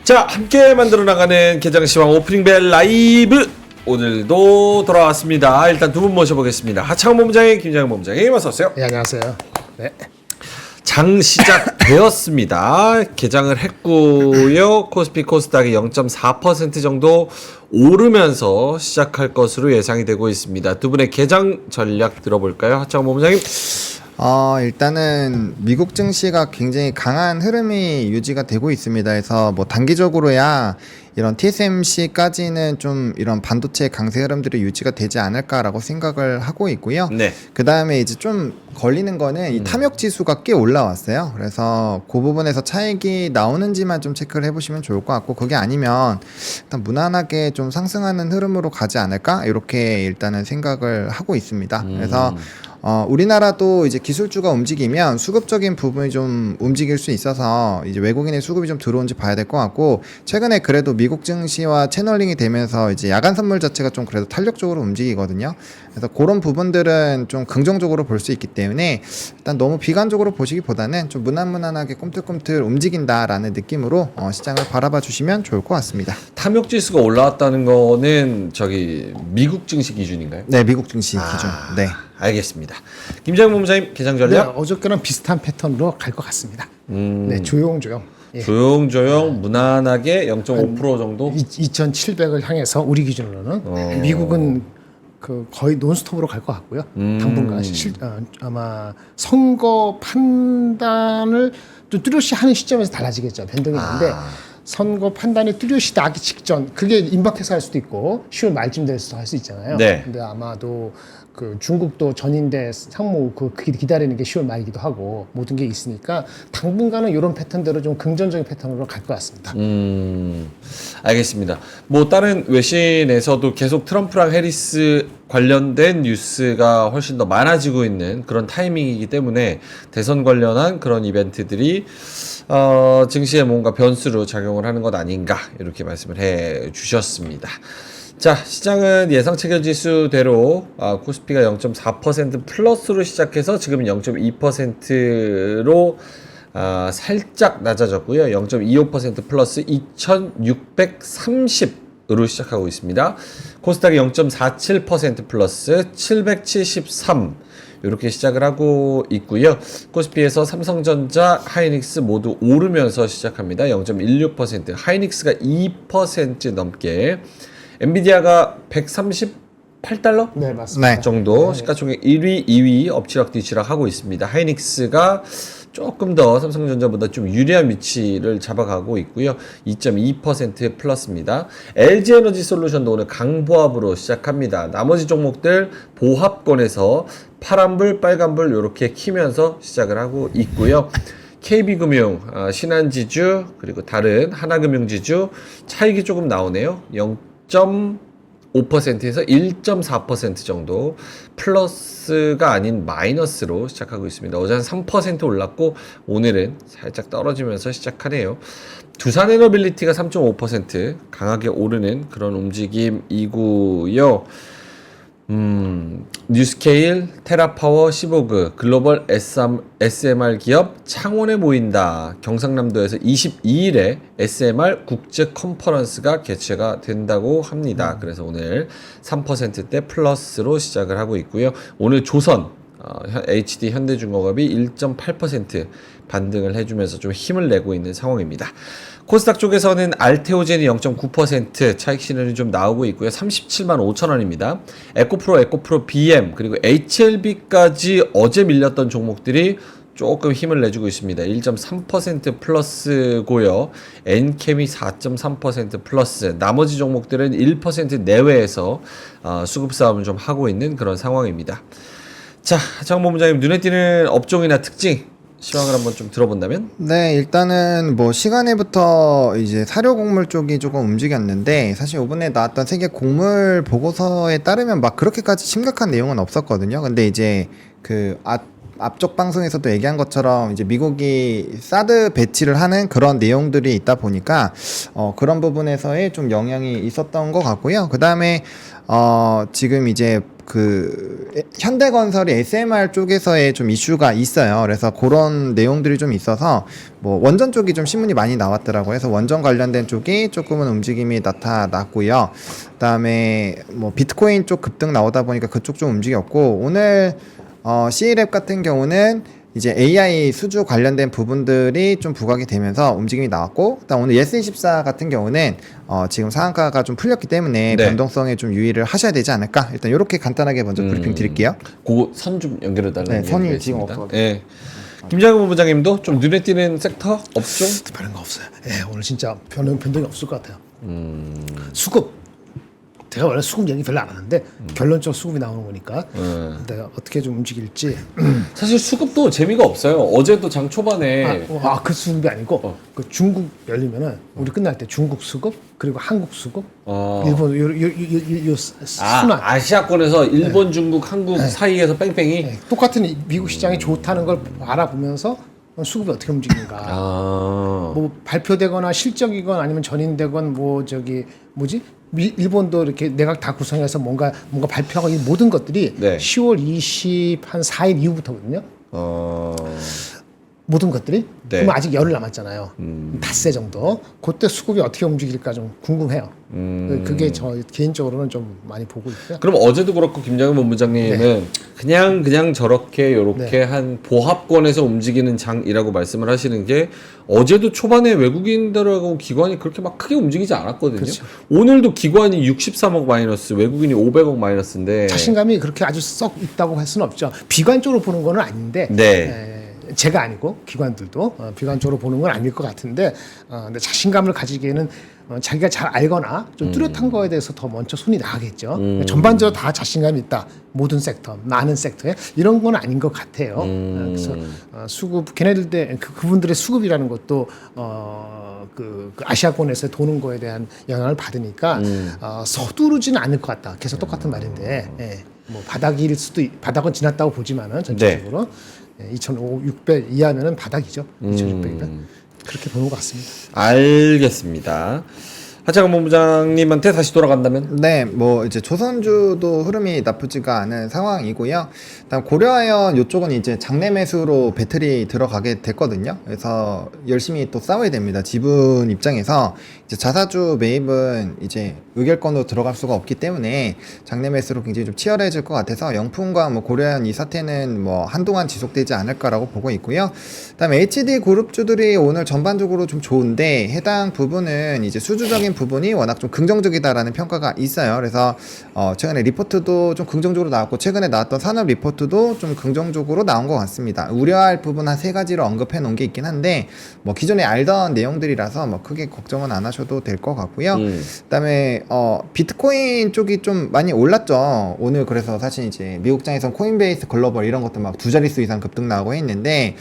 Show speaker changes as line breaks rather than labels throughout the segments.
자, 함께 만들어 나가는 개장시황 오프닝벨 라이브 오늘도 돌아왔습니다. 일단 두 분 모셔보겠습니다. 하창원 본부장님, 김장현 본부장님 어서 오세요.
네, 안녕하세요. 네.
장 시작되었습니다. 개장을 했고요. 코스피 코스닥이 0.4% 정도 오르면서 시작할 것으로 예상이 되고 있습니다. 두 분의 개장 전략 들어볼까요? 하창원 본부장님.
일단은 미국 증시가 굉장히 강한 흐름이 유지가 되고 있습니다. 그래서 뭐 단기적으로야 이런 TSMC까지는 좀 이런 반도체 강세 흐름들이 유지가 되지 않을까라고 생각을 하고 있고요.
네.
그 다음에 이제 좀 걸리는 거는 이 탐욕 지수가 꽤 올라왔어요. 그래서 그 부분에서 차익이 나오는지만 좀 체크를 해보시면 좋을 것 같고, 그게 아니면 일단 무난하게 좀 상승하는 흐름으로 가지 않을까, 이렇게 일단은 생각을 하고 있습니다. 그래서 우리나라도 이제 기술주가 움직이면 수급적인 부분이 좀 움직일 수 있어서 이제 외국인의 수급이 좀 들어온지 봐야 될 것 같고, 최근에 그래도 미국 증시와 채널링이 되면서 이제 야간 선물 자체가 좀 그래도 탄력적으로 움직이거든요. 그래서 그런 부분들은 좀 긍정적으로 볼 수 있기 때문에 일단 너무 비관적으로 보시기보다는 좀 무난무난하게 꿈틀꿈틀 움직인다라는 느낌으로 시장을 바라봐 주시면 좋을 것 같습니다.
탐욕 지수가 올라왔다는 거는 미국 증시 기준인가요?
네, 미국 증시 기준. 네.
알겠습니다. 김장현 본부장님 개장
네,
전략?
어저께는 비슷한 패턴으로 갈 것 같습니다. 네, 조용조용. 예.
조용조용 무난하게 0.5% 정도?
2,700을 향해서 우리 기준으로는 미국은 그 거의 논스톱으로 갈 것 같고요. 당분간 아마 선거 판단을 또 뚜렷이 하는 시점에서 달라지겠죠. 변동이 있는데 선거 판단이 뚜렷이 나기 직전, 그게 임박해서 할 수도 있고 10월 말쯤 돼서 할 수 있잖아요.
네.
근데 아마도 그 중국도 전인대 상무 그 기다리는 게 10월 말이기도 하고 모든 게 있으니까 당분간은 이런 패턴대로 좀 긍정적인 패턴으로 갈 것 같습니다.
알겠습니다. 뭐 다른 외신에서도 계속 트럼프랑 해리스 관련된 뉴스가 훨씬 더 많아지고 있는 그런 타이밍이기 때문에 대선 관련한 그런 이벤트들이 증시에 뭔가 변수로 작용을 하는 것 아닌가, 이렇게 말씀을 해 주셨습니다. 자, 시장은 예상 체결 지수대로 코스피가 0.4% 플러스로 시작해서 지금 0.2%로 살짝 낮아졌고요. 0.25% 플러스 2630으로 시작하고 있습니다. 코스닥이 0.47% 플러스 773 이렇게 시작을 하고 있고요. 코스피에서 삼성전자, 하이닉스 모두 오르면서 시작합니다. 0.16%, 하이닉스가 2% 넘게, 엔비디아가 138달러?
네, 맞습니다.
네.
정도 시가총액 1위, 2위 엎치락뒤치락 하고 있습니다. 하이닉스가 조금 더 삼성전자보다 좀 유리한 위치를 잡아가고 있고요. 2.2% 플러스입니다. LG에너지솔루션도 오늘 강보합으로 시작합니다. 나머지 종목들 보합권에서 파란불, 빨간불 이렇게 키면서 시작을 하고 있고요. KB금융, 신한지주, 그리고 다른 하나금융지주 차익이 조금 나오네요. 0.5%에서 1.4% 정도 플러스가 아닌 마이너스로 시작하고 있습니다. 어제 한 3% 올랐고 오늘은 살짝 떨어지면서 시작하네요. 두산에너빌리티가 3.5% 강하게 오르는 그런 움직임이고요. 뉴스케일, 테라파워, 시보그, 글로벌 SMR 기업 창원에 모인다. 경상남도에서 22일에 SMR 국제 컨퍼런스가 개최가 된다고 합니다. 그래서 오늘 3%대 플러스로 시작을 하고 있고요. 오늘 조선, HD 현대중공업이 1.8% 반등을 해주면서 좀 힘을 내고 있는 상황입니다. 코스닥 쪽에서는 알테오젠이 0.9% 차익 실현이 좀 나오고 있고요. 37만 5천 원입니다. 에코프로 BM, 그리고 HLB까지 어제 밀렸던 종목들이 조금 힘을 내주고 있습니다. 1.3% 플러스고요. 엔캠이 4.3% 플러스, 나머지 종목들은 1% 내외에서 수급 싸움을 좀 하고 있는 그런 상황입니다. 자, 장 본부장님, 눈에 띄는 업종이나 특징 시황을 한번 좀 들어본다면?
네, 일단은 뭐 시간에부터 이제 사료 곡물 쪽이 조금 움직였는데, 사실 이번에 나왔던 세계 곡물 보고서에 따르면 막 그렇게까지 심각한 내용은 없었거든요. 근데 이제 앞쪽 방송에서도 얘기한 것처럼 이제 미국이 사드 배치를 하는 그런 내용들이 있다 보니까 그런 부분에서의 좀 영향이 있었던 것 같고요. 그 다음에 지금 이제 그 현대건설이 SMR 쪽에서의 좀 이슈가 있어요. 그래서 그런 내용들이 좀 있어서 뭐 원전 쪽이 좀 신문이 많이 나왔더라고요. 그래서 원전 관련된 쪽이 조금은 움직임이 나타났고요. 그다음에 뭐 비트코인 쪽 급등 나오다 보니까 그쪽 좀 움직였고 오늘 C랩 같은 경우는 이제 AI 수주 관련된 부분들이 좀 부각이 되면서 움직임이 나왔고, 그다음 오늘 예스24 같은 경우는 지금 상한가가 좀 풀렸기 때문에
네.
변동성에 좀 유의를 하셔야 되지 않을까. 일단 이렇게 간단하게 먼저 브리핑 드릴게요.
그 선 좀 연결해 달라는
네, 선이
얘기가
지금
있습니다.
없어가지고.
예. 김장훈 본부장님도 좀 눈에 띄는 섹터 업종?
특별한 거 없어요. 예, 오늘 진짜 변동이 없을 것 같아요. 수급. 제가 원래 수급 얘기 별로 안 하는데 결론적으로 수급이 나오는 거니까 내가 어떻게 좀 움직일지.
사실 수급도 재미가 없어요. 어제도 장 초반에
그 수급이 아니고 그 중국 열리면은 우리 끝날 때 중국 수급 그리고 한국 수급 일본 요 순환.
아시아권에서 일본, 중국, 한국 사이에서 뺑뺑이.
네, 똑같은 미국 시장이 좋다는 걸 알아보면서 수급이 어떻게 움직이는가. 뭐 발표되거나 실적이건 아니면 전인되건 뭐 저기 뭐지? 일본도 이렇게 내각 다 구성해서 뭔가 발표하고 이 모든 것들이
네.
10월 24일 이후부터거든요. 모든 것들이.
네.
그럼 아직 열흘 남았잖아요. 닷새 정도. 그때 수급이 어떻게 움직일까 좀 궁금해요. 그게 저 개인적으로는 좀 많이 보고 있고요.
그럼 어제도 그렇고 김장훈 본부장님은 그냥 저렇게 요렇게 한 보합권에서 움직이는 장이라고 말씀을 하시는 게 어제도 초반에 외국인들하고 기관이 그렇게 막 크게 움직이지 않았거든요.
그렇죠.
오늘도 기관이 63억 마이너스, 외국인이 500억 마이너스인데
자신감이 그렇게 아주 썩 있다고 할 수는 없죠. 비관적으로 보는 거는 아닌데 제가 아니고 기관들도 비관적으로 보는 건 아닐 것 같은데 근데 자신감을 가지기에는 자기가 잘 알거나 좀 뚜렷한 거에 대해서 더 먼저 손이 나가겠죠. 전반적으로 다 자신감이 있다. 모든 섹터, 많은 섹터에 이런 건 아닌 것 같아요. 그래서 수급 걔네들 그분들의 수급이라는 것도 그 아시아권에서 도는 거에 대한 영향을 받으니까 서두르지는 않을 것 같다. 계속 똑같은 말인데 뭐 바닥은 지났다고 보지만은 전체적으로 2,600 이하면은 바닥이죠. 2,600이면 그렇게 보는 것 같습니다.
알겠습니다. 하창원 본부장님한테 다시 돌아간다면?
네, 뭐 이제 조선주도 흐름이 나쁘지가 않은 상황이고요. 다음 고려아연 이쪽은 이제 장내 매수로 배틀이 들어가게 됐거든요. 그래서 열심히 또 싸워야 됩니다. 지분 입장에서 이제 자사주 매입은 이제 의결권으로 들어갈 수가 없기 때문에 장내 매수로 굉장히 좀 치열해질 것 같아서 영풍과 뭐 고려아연 이 사태는 뭐 한동안 지속되지 않을까라고 보고 있고요. 그다음에 HD 그룹주들이 오늘 전반적으로 좀 좋은데 해당 부분은 이제 수주적인 부분이 워낙 좀 긍정적이다라는 평가가 있어요. 그래서 최근에 리포트도 좀 긍정적으로 나왔고 최근에 나왔던 산업 리포트도 좀 긍정적으로 나온 것 같습니다. 우려할 부분 한 3가지로 언급해 놓은 게 있긴 한데 뭐 기존에 알던 내용들이라서 뭐 크게 걱정은 안 하셔도 될 것 같고요. 그다음에 비트코인 쪽이 좀 많이 올랐죠. 오늘 그래서 사실 이제 미국장에선 코인베이스 글로벌 이런 것도 막 2자릿수 이상 급등 나오고 했는데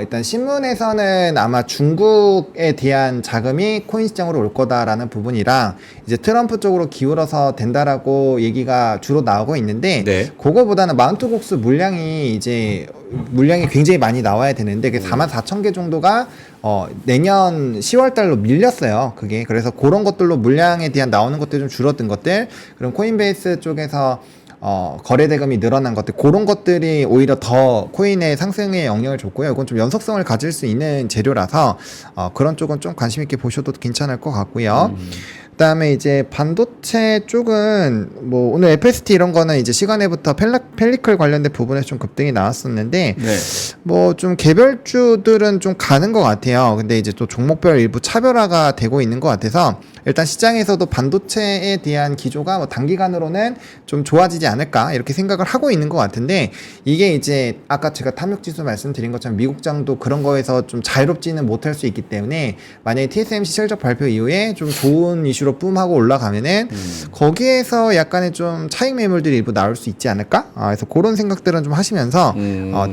일단 신문에서는 아마 중국에 대한 자금이 코인 시장으로 올 거다라는 부분이랑 이제 트럼프 쪽으로 기울어서 된다라고 얘기가 주로 나오고 있는데 그거보다는 마운트곡스 물량이 굉장히 많이 나와야 되는데 그게 44,000개 정도가 내년 10월 달로 밀렸어요. 그게 그래서 그런 것들로 물량에 대한 나오는 것들이 좀 줄어든 것들 그럼 코인베이스 쪽에서 거래 대금이 늘어난 것들 그런 것들이 오히려 더 코인의 상승에 영향을 줬고요. 이건 좀 연속성을 가질 수 있는 재료라서 그런 쪽은 좀 관심 있게 보셔도 괜찮을 것 같고요. 그다음에 이제 반도체 쪽은 뭐 오늘 FST 이런 거는 이제 시간에부터 펠리클 관련된 부분에서 좀 급등이 나왔었는데 뭐 좀 개별주들은 좀 가는 것 같아요. 근데 이제 또 종목별 일부 차별화가 되고 있는 것 같아서 일단 시장에서도 반도체에 대한 기조가 뭐 단기간으로는 좀 좋아지지 않을까 이렇게 생각을 하고 있는 것 같은데 이게 이제 아까 제가 탐욕지수 말씀드린 것처럼 미국장도 그런 거에서 좀 자유롭지는 못할 수 있기 때문에 만약에 TSMC 실적 발표 이후에 좀 좋은 이슈로 뿜 하고 올라가면은 거기에서 약간의 좀 차익 매물들이 일부 나올 수 있지 않을까? 그래서 그런 생각들은 좀 하시면서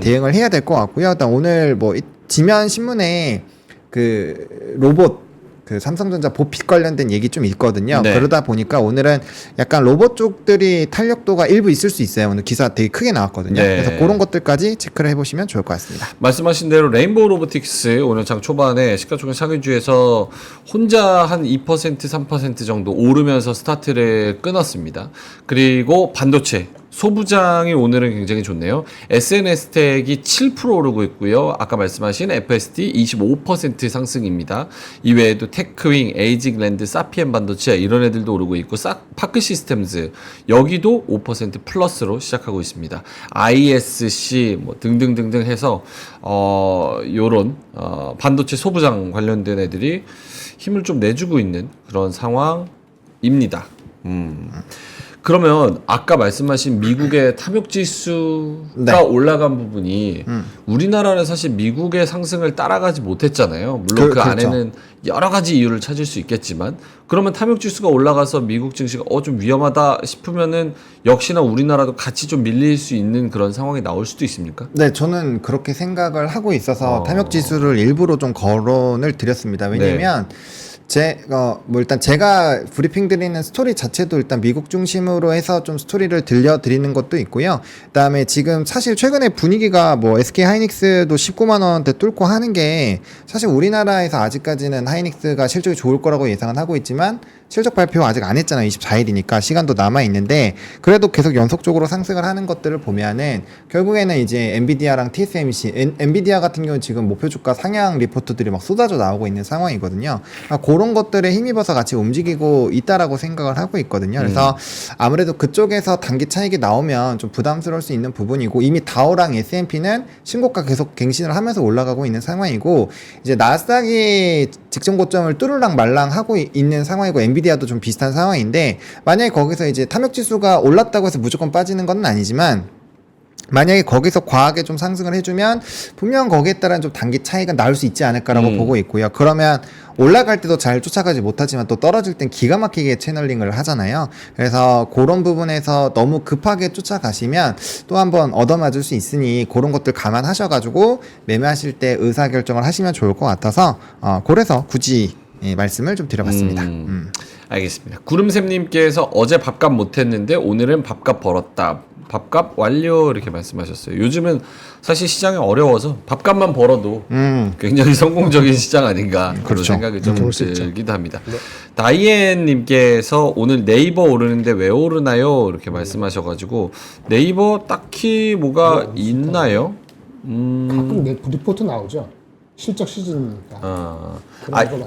대응을 해야 될 것 같고요. 일단 오늘 뭐 지면 신문에 그 로봇 그 삼성전자 보핏 관련된 얘기 좀 있거든요.
네.
그러다 보니까 오늘은 약간 로봇 쪽들이 탄력도가 일부 있을 수 있어요. 오늘 기사 되게 크게 나왔거든요.
네.
그래서 그런 것들까지 체크를 해보시면 좋을 것 같습니다.
말씀하신 대로 레인보우 로보틱스 오늘 장 초반에 시가총액 상위주에서 혼자 한 2% 3% 정도 오르면서 스타트를 끊었습니다. 그리고 반도체 소부장이 오늘은 굉장히 좋네요. SNS텍이 7% 오르고 있고요. 아까 말씀하신 FSD 25% 상승입니다. 이외에도 테크윙, 에이직랜드, 사피엔 반도체 이런 애들도 오르고 있고 파크 시스템즈 여기도 5% 플러스로 시작하고 있습니다. ISC 뭐 등등등등 해서 요런 반도체 소부장 관련된 애들이 힘을 좀 내주고 있는 그런 상황입니다. 그러면 아까 말씀하신 미국의 탐욕 지수가
네.
올라간 부분이 우리나라는 사실 미국의 상승을 따라가지 못했잖아요. 물론 그
그렇죠.
안에는 여러 가지 이유를 찾을 수 있겠지만 그러면 탐욕 지수가 올라가서 미국 증시가 좀 위험하다 싶으면은 역시나 우리나라도 같이 좀 밀릴 수 있는 그런 상황이 나올 수도 있습니까?
네, 저는 그렇게 생각을 하고 있어서 탐욕 지수를 일부러 좀 거론을 드렸습니다. 왜냐면 뭐 일단 제가 브리핑 드리는 스토리 자체도 일단 미국 중심으로 해서 좀 스토리를 들려드리는 것도 있고요. 그다음에 지금 사실 최근에 분위기가 뭐 SK 하이닉스도 19만 원대 뚫고 하는 게 사실 우리나라에서 아직까지는 하이닉스가 실적이 좋을 거라고 예상은 하고 있지만 실적 발표 아직 안 했잖아요. 24일이니까 시간도 남아 있는데 그래도 계속 연속적으로 상승을 하는 것들을 보면은 결국에는 이제 엔비디아랑 TSMC, 엔비디아 같은 경우는 지금 목표 주가 상향 리포트들이 막 쏟아져 나오고 있는 상황이거든요. 그런 것들에 힘입어서 같이 움직이고 있다라고 생각을 하고 있거든요. 그래서 아무래도 그쪽에서 단기 차익이 나오면 좀 부담스러울 수 있는 부분이고 이미 다우랑 S&P는 신고가 계속 갱신을 하면서 올라가고 있는 상황이고 이제 나스닥이 직전 고점을 뚜르랑 말랑 하고 있는 상황이고 엔비디아도 좀 비슷한 상황인데 만약에 거기서 이제 탐욕 지수가 올랐다고 해서 무조건 빠지는 건 아니지만 만약에 거기서 과하게 좀 상승을 해주면 분명 거기에 따른 좀 단기 차이가 나올 수 있지 않을까라고 보고 있고요. 그러면 올라갈 때도 잘 쫓아가지 못하지만 또 떨어질 땐 기가 막히게 채널링을 하잖아요. 그래서 그런 부분에서 너무 급하게 쫓아가시면 또 한번 얻어맞을 수 있으니 그런 것들 감안하셔가지고 매매하실 때 의사결정을 하시면 좋을 것 같아서 그래서 굳이 말씀을 좀 드려봤습니다.
알겠습니다. 구름샘님께서 어제 밥값 못했는데 오늘은 밥값 벌었다. 밥값 완료 이렇게 말씀하셨어요. 요즘은 사실 시장이 어려워서 밥값만 벌어도 굉장히 성공적인 시장 아닌가 그런
그렇죠.
생각이 좀
그럴 수 있죠.
들기도 합니다. 다이앤님께서 오늘 네이버 오르는데 왜 오르나요? 이렇게 말씀하셔가지고 네이버 딱히 뭐가 있나요?
가끔 리포트 나오죠. 실적 시즌이니까.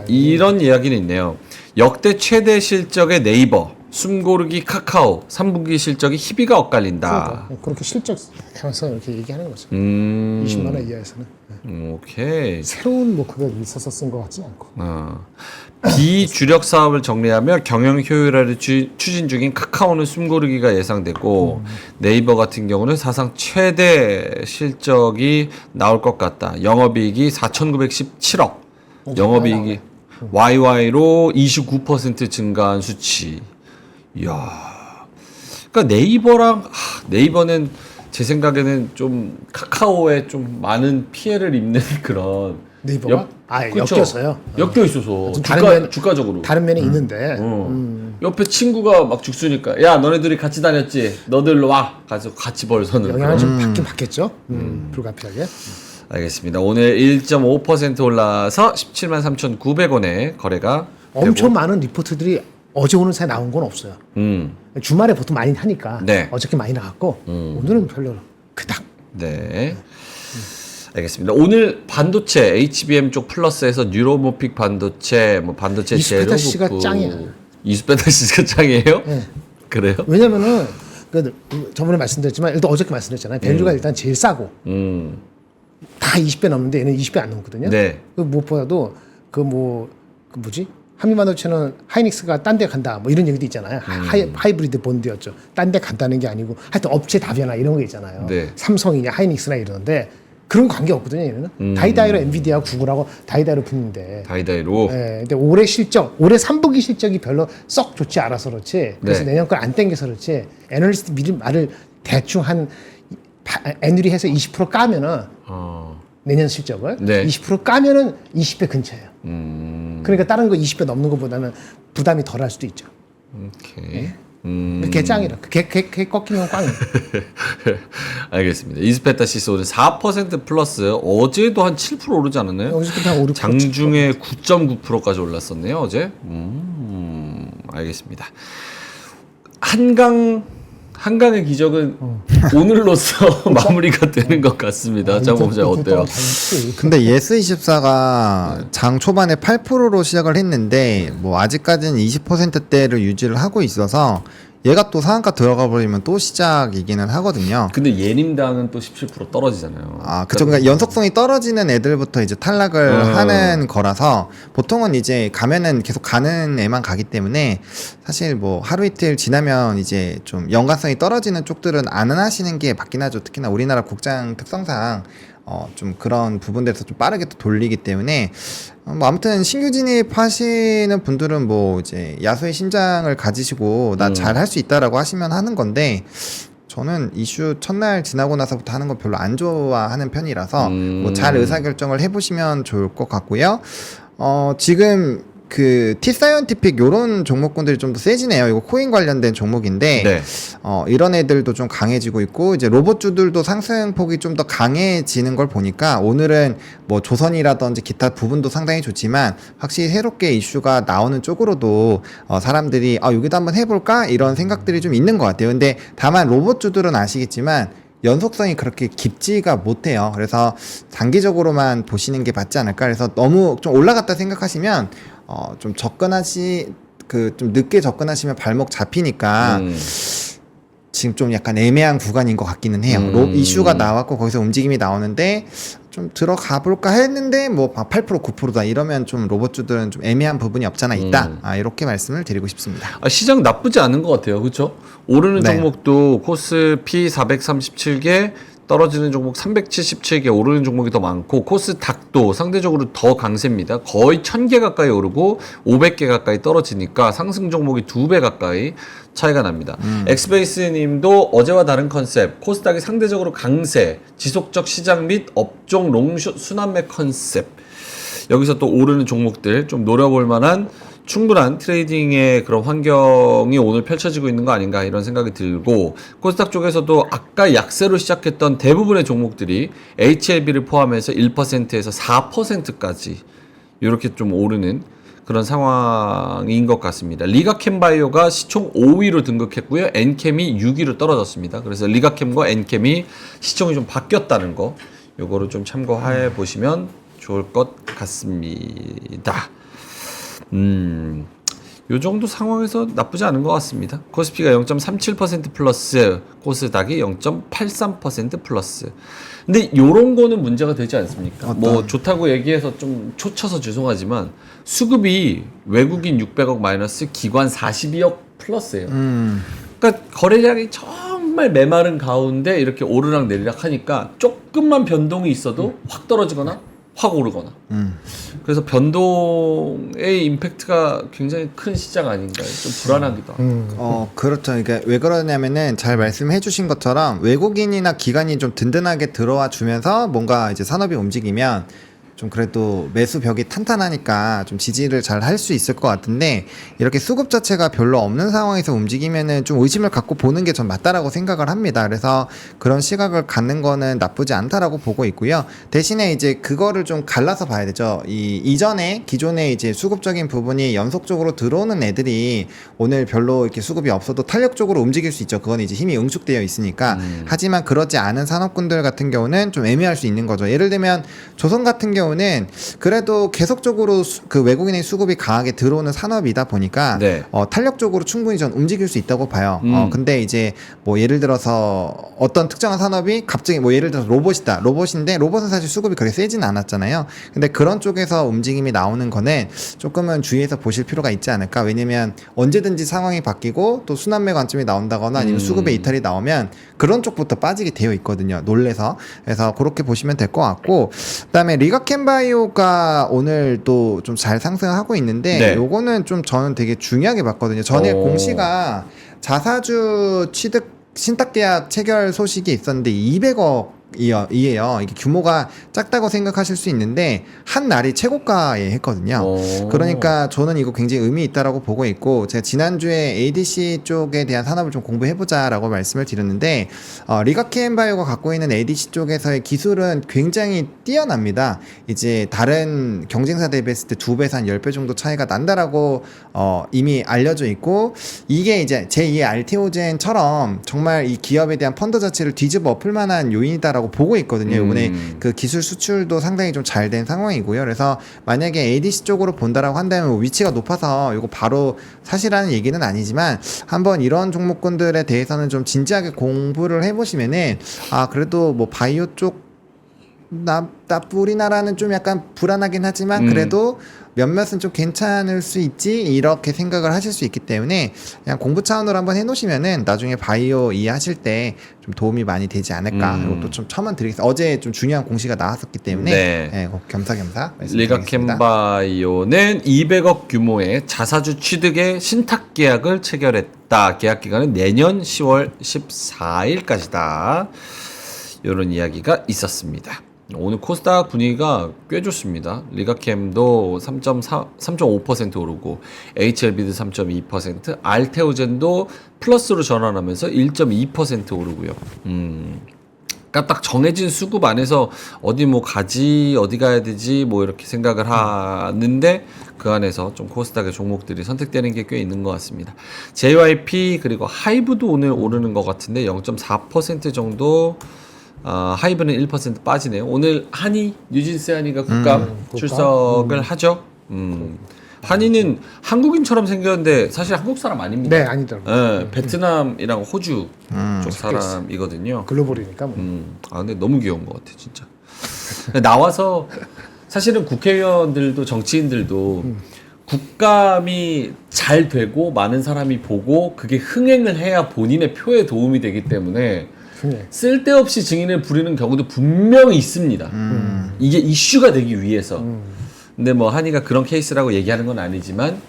이런 이야기는 있네요. 역대 최대 실적의 네이버, 숨고르기 카카오, 3분기 실적이 희비가 엇갈린다.
그러니까 그렇게 실적 해서 이렇게 얘기하는 거죠. 20만 원 이하에서는
오케이.
새로운 그가 있어서 쓴 것 같지 않고.
비주력 사업을 정리하며 경영 효율화를 추진 중인 카카오는 숨고르기가 예상되고 네이버 같은 경우는 사상 최대 실적이 나올 것 같다. 영업이익이 4,917억. 영업이익이 YY로 29% 증가한 수치. 이야. 그러니까 네이버는 제 생각에는 좀 카카오에 좀 많은 피해를 입는 그런
네이버가
그쵸?
엮여서요.
엮여 있어서
다른
주가적으로
다른 면이 있는데
옆에 친구가 막 죽수니까 야 너네들이 같이 다녔지 너들로 와 가서 같이 벌서는
영향을 좀 받긴 받겠죠. 불가피하게.
알겠습니다. 오늘 1.5% 올라서 17만 3,900원에 거래가
엄청 많은 리포트들이 어제 오늘 사이 나온 건 없어요. 주말에 보통 많이 하니까
네.
어저께 많이 나왔고 오늘은 별로 그닥.
네. 알겠습니다. 오늘 반도체 HBM 쪽 플러스에서 뉴로모픽 반도체, 뭐 반도체
이수페타
제로
씨가
부품.
짱이야.
이수페타 씨가 짱이에요?
네.
그래요?
왜냐면은 저번에 말씀드렸지만 일단 어저께 말씀드렸잖아요. 밸류가 일단 제일 싸고 다 20배 넘는데 얘는 20배 안 넘거든요.
네.
그 무엇보다도 그 뭐지? 한미반도체는 하이닉스가 딴 데 간다 뭐 이런 얘기도 있잖아요. 하이브리드 본드였죠. 딴 데 간다는 게 아니고 하여튼 업체 다변화 이런 거 있잖아요.
네.
삼성이냐 하이닉스나 이러는데 그런 관계 없거든요. 얘는 다이다이로 엔비디아 구글하고 다이다이로 붙는데.
다이다이로.
네, 근데 올해 3분기 실적이 별로 썩 좋지 않아서 그렇지. 그래서
네.
내년 걸 안 땡겨서 그렇지. 애널리스트 미리 말을 대충 한 애누리 해서 20% 까면은 내년 실적을
네.
20% 까면은 20배 근처예요. 그러니까 다른 거 20배 넘는 것보다는 부담이 덜할 수도 있죠.
오케이.
개 짱이라. 개 꺾이면 꽝이에요.
알겠습니다. 이스페타시스 오늘 4% 플러스. 어제도 한 7% 오르지 않았나요?
여기서부터 한 5, 6%.
장중에 9.9%까지 올랐었네요, 어제. 알겠습니다. 한강의 기적은 오늘로써 마무리가 되는 것 같습니다. 장범자 어때요?
근데 예스24가 장 초반에 8%로 시작을 했는데 뭐 아직까지는 20%대를 유지를 하고 있어서 얘가 또 상한가 들어가 버리면 또 시작이기는 하거든요.
근데 예님당은 또 17% 떨어지잖아요.
아, 그쵸. 그러니까 연속성이 떨어지는 애들부터 이제 탈락을 하는 거라서 보통은 이제 가면은 계속 가는 애만 가기 때문에 사실 뭐 하루 이틀 지나면 이제 좀 연관성이 떨어지는 쪽들은 안 하시는 게 맞긴 하죠. 특히나 우리나라 국장 특성상 좀 그런 부분들에서 좀 빠르게 또 돌리기 때문에 뭐 아무튼 신규 진입하시는 분들은 뭐 이제 야수의 심장을 가지시고 나 잘 할 수 있다라고 하시면 하는 건데 저는 이슈 첫날 지나고 나서부터 하는 거 별로 안 좋아하는 편이라서 뭐 잘 의사결정을 해보시면 좋을 것 같고요. 지금 그 T사이언티픽 요런 종목군들이 좀 더 세지네요. 이거 코인 관련된 종목인데
네.
이런 애들도 좀 강해지고 있고 이제 로봇주들도 상승폭이 좀 더 강해지는 걸 보니까 오늘은 뭐 조선이라든지 기타 부분도 상당히 좋지만 확실히 새롭게 이슈가 나오는 쪽으로도 사람들이 여기도 한번 해볼까 이런 생각들이 좀 있는 것 같아요. 근데 다만 로봇주들은 아시겠지만 연속성이 그렇게 깊지가 못해요. 그래서 단기적으로만 보시는 게 맞지 않을까. 그래서 너무 좀 올라갔다 생각하시면 좀 좀 늦게 접근하시면 발목 잡히니까 지금 좀 약간 애매한 구간인 것 같기는 해요. 이슈가 나왔고 거기서 움직임이 나오는데 좀 들어가 볼까 했는데 뭐 8% 9%다 이러면 좀 로봇주들은 좀 애매한 부분이 없잖아 있다. 이렇게 말씀을 드리고 싶습니다.
시장 나쁘지 않은 것 같아요. 그렇죠? 오르는
네.
종목도 코스피 437개, 떨어지는 종목 377개, 오르는 종목이 더 많고 코스닥도 상대적으로 더 강세입니다. 거의 1000개 가까이 오르고 500개 가까이 떨어지니까 상승 종목이 2배 가까이 차이가 납니다. 엑스베이스 님도 어제와 다른 컨셉, 코스닥이 상대적으로 강세, 지속적 시장 및 업종 롱숏 순환매 컨셉. 여기서 또 오르는 종목들 좀 노려볼 만한 충분한 트레이딩의 그런 환경이 오늘 펼쳐지고 있는 거 아닌가 이런 생각이 들고, 코스닥 쪽에서도 아까 약세로 시작했던 대부분의 종목들이 HLB를 포함해서 1%에서 4%까지 이렇게 좀 오르는 그런 상황인 것 같습니다. 리가캠바이오가 시총 5위로 등극했고요. 엔캠이 6위로 떨어졌습니다. 그래서 리가캠과 엔캠이 시총이 좀 바뀌었다는 거, 요거를 좀 참고해 보시면 좋을 것 같습니다. 요 정도 상황에서 나쁘지 않은 것 같습니다. 코스피가 0.37% 플러스, 코스닥이 0.83% 플러스. 근데 요런 거는 문제가 되지 않습니까? 뭐 좋다고 얘기해서 좀 초쳐서 죄송하지만 수급이 외국인 600억 마이너스 기관 42억 플러스예요. 그러니까 거래량이 정말 메마른 가운데 이렇게 오르락 내리락 하니까 조금만 변동이 있어도 확 떨어지거나 확 오르거나. 그래서 변동의 임팩트가 굉장히 큰 시장 아닌가요? 좀 불안하기도 하고.
그렇죠. 그러니까 왜 그러냐면은 잘 말씀해 주신 것처럼 외국인이나 기관이 좀 든든하게 들어와 주면서 뭔가 이제 산업이 움직이면 좀 그래도 매수 벽이 탄탄하니까 좀 지지를 잘 할 수 있을 것 같은데, 이렇게 수급 자체가 별로 없는 상황에서 움직이면은 좀 의심을 갖고 보는 게 전 맞다라고 생각을 합니다. 그래서 그런 시각을 갖는 거는 나쁘지 않다라고 보고 있고요. 대신에 이제 그거를 좀 갈라서 봐야 되죠. 이전에 기존에 이제 수급적인 부분이 연속적으로 들어오는 애들이 오늘 별로 이렇게 수급이 없어도 탄력적으로 움직일 수 있죠. 그건 이제 힘이 응축되어 있으니까. 하지만 그렇지 않은 산업군들 같은 경우는 좀 애매할 수 있는 거죠. 예를 들면 조선 같은 경우는 그래도 계속적으로 그 외국인의 수급이 강하게 들어오는 산업이다 보니까
네.
탄력적으로 충분히 전 움직일 수 있다고 봐요. 근데 이제 뭐 예를 들어서 어떤 특정한 산업이 갑자기 뭐 예를 들어서 로봇인데 로봇은 사실 수급이 그렇게 세진 않았잖아요. 근데 그런 쪽에서 움직임이 나오는 거는 조금은 주의해서 보실 필요가 있지 않을까. 왜냐면 언제든지 상황이 바뀌고 또 순환매 관점이 나온다거나 아니면 수급의 이탈이 나오면 그런 쪽부터 빠지게 되어 있거든요. 놀래서. 그래서 그렇게 보시면 될 것 같고, 그다음에 리가캠바이오가 오늘 또 좀 잘 상승하고 있는데
네.
요거는 좀 저는 되게 중요하게 봤거든요. 전에 공시가 자사주 취득 신탁계약 체결 소식이 있었는데 200억 이에요. 이게 규모가 작다고 생각하실 수 있는데 한 날이 최고가에 했거든요. 그러니까 저는 이거 굉장히 의미 있다라고 보고 있고, 제가 지난주에 ADC 쪽에 대한 산업을 좀 공부해보자라고 말씀을 드렸는데 리가케엠바이오가 갖고 있는 ADC 쪽에서의 기술은 굉장히 뛰어납니다. 이제 다른 경쟁사 대비했을 때 2배에서 한 10배 정도 차이가 난다라고 이미 알려져 있고, 이게 이제 제2의 알테오젠처럼 정말 이 기업에 대한 펀드 자체를 뒤집어 엎을 만한 요인이다라고 보고 있거든요. 이번에 그 기술 수출도 상당히 좀 잘 된 상황이고요. 그래서 만약에 ADC 쪽으로 본다라고 한다면 위치가 높아서 이거 바로 사실하는 얘기는 아니지만 한번 이런 종목군들에 대해서는 좀 진지하게 공부를 해보시면은 그래도 뭐 바이오 쪽 우리나라는 좀 약간 불안하긴 하지만 그래도 몇몇은 좀 괜찮을 수 있지, 이렇게 생각을 하실 수 있기 때문에 그냥 공부 차원으로 한번 해놓으시면은 나중에 바이오 이해하실 때 좀 도움이 많이 되지 않을까. 이것도 좀 첨언 드리겠습니다. 어제 좀 중요한 공시가 나왔었기 때문에 네, 겸사겸사 말씀드리겠습니다.
리가켐바이오는 200억 규모의 자사주 취득의 신탁 계약을 체결했다. 계약 기간은 내년 10월 14일까지다. 이런 이야기가 있었습니다. 오늘 코스닥 분위기가 꽤 좋습니다. 리가켐도 3.5% 오르고 HLB도 3.2%, 알테오젠도 플러스로 전환하면서 1.2% 오르고요. 그러니까 딱 정해진 수급 안에서 어디 뭐 가지, 어디 가야 되지 뭐 이렇게 생각을 하는데 그 안에서 좀 코스닥의 종목들이 선택되는 게 꽤 있는 것 같습니다. JYP 그리고 하이브도 오늘 오르는 것 같은데 0.4% 정도. 하이브는 1% 빠지네요. 오늘 한이, 뉴진스 한이가 국감 출석을 하죠. 한이는 한국인처럼 생겼는데 사실 한국 사람 아닙니다.
네, 아니더라고요.
베트남이랑 호주 쪽 사람이거든요.
글로벌이니까 뭐.
근데 너무 귀여운 것 같아, 진짜. 나와서 사실은 국회의원들도 정치인들도 국감이 잘 되고 많은 사람이 보고 그게 흥행을 해야 본인의 표에 도움이 되기 때문에 쓸데없이 증인을 부리는 경우도 분명히 있습니다. 이게 이슈가 되기 위해서. 근데 뭐 한이가 그런 케이스라고 얘기하는 건 아니지만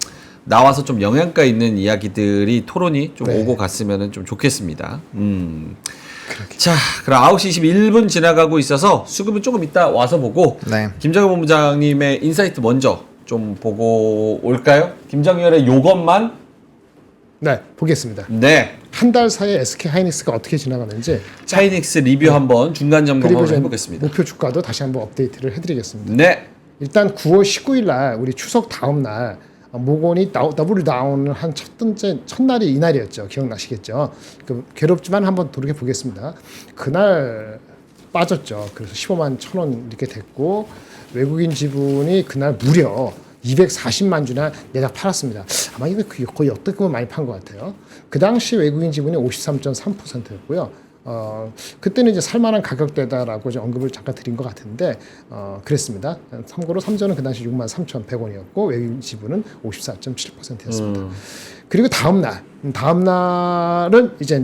나와서 좀 영양가 있는 이야기들이 토론이 좀 오고 갔으면 좀 좋겠습니다. 자, 그럼 9시 21분 지나가고 있어서 수급은 조금 이따 와서 보고 김정현 본부장님의 인사이트 먼저 좀 보고 올까요? 김정현의 요것만
보겠습니다.
네.
한 달 사이에 SK 하이닉스가 어떻게 지나가는지
하이닉스 리뷰 한번 중간 점검을 해보겠습니다.
목표 주가도 다시 한번 업데이트를 해드리겠습니다.
네.
일단 9월 19일 날 우리 추석 다음 날 모건이 더블 다운을 한 첫날이 이날이었죠. 기억나시겠죠? 괴롭지만 한번 돌이켜 보겠습니다. 그날 빠졌죠. 그래서 15만 1,000원 이렇게 됐고 외국인 지분이 그날 무려 240만 주나 내다 팔았습니다. 아마 이거 거의 역대급은 많이 판 것 같아요. 그 당시 외국인 지분이 53.3%였고요. 그때는 이제 살만한 가격대다라고 이제 언급을 잠깐 드린 것 같은데, 그랬습니다. 참고로 삼전은 그 당시 63,100원이었고, 외국인 지분은 54.7%였습니다. 그리고 다음날은 이제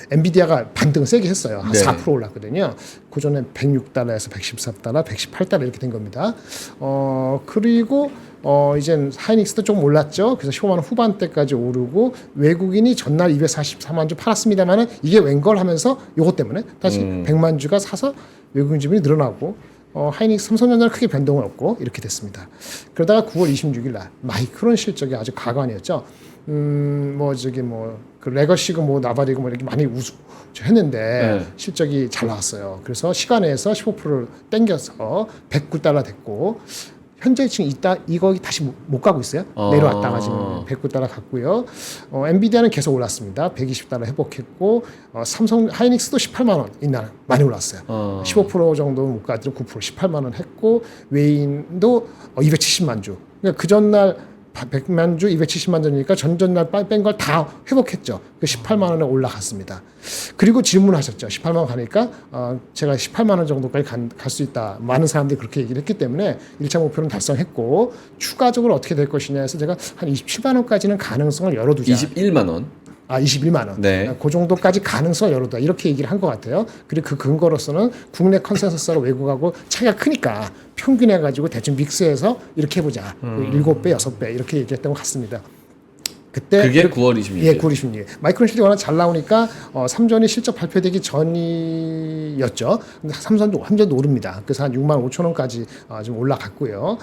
엔비디아가 반등을 세게 했어요. 한 4% 올랐거든요. 그 전에 106달러에서 114달러, 118달러 이렇게 된 겁니다. 그리고 이제 하이닉스도 조금 올랐죠. 그래서 15만 원 후반대까지 오르고 외국인이 전날 244만 주 팔았습니다만은 이게 웬걸 하면서 요것 때문에 다시 100만 주가 사서 외국인 지분이 늘어나고 하이닉스 삼성전자는 크게 변동은 없고 이렇게 됐습니다. 그러다가 9월 26일 날 마이크론 실적이 아주 가관이었죠. 그 레거시고 나발이고 이렇게 많이 했는데 실적이 잘 나왔어요. 그래서 시간에서 15%를 땡겨서 109달러 됐고 현재 지금 이거 다시 못 가고 있어요. 내려왔다가 지금 109달러 갔고요. 엔비디아는 계속 올랐습니다. 120달러 회복했고 삼성 하이닉스도 18만 원 이날 많이 올랐어요. 15% 정도 못 가도 9% 18만 원 했고 외인도 270만 주. 그러니까 그 전날 100만 주 270만 전이니까 전전날 뺀 걸 다 회복했죠. 그 18만 원에 올라갔습니다. 그리고 질문하셨죠. 18만 원 가니까 제가 18만 원 정도까지 갈 수 있다. 많은 사람들이 그렇게 얘기를 했기 때문에 1차 목표는 달성했고 추가적으로 어떻게 될 것이냐 해서 제가 한 27만 원까지는 가능성을 열어두자.
21만 원.
21만 원.
네.
그 정도까지 가능성을 열어두자. 이렇게 얘기를 한 것 같아요. 그리고 그 근거로서는 국내 컨센서스하고 외국하고 차이가 크니까 평균해가지고 대충 믹스해서 이렇게 해보자. 7배, 6배 이렇게 얘기했던 것 같습니다. 그때
그게 9월 26일.
예, 9월 26일. 마이크론 실적이 워낙 잘 나오니까 삼성이 실적 발표되기 전이었죠. 근데 삼성도 오릅니다. 그래서 한 6만 5천 원까지 좀 올라갔고요.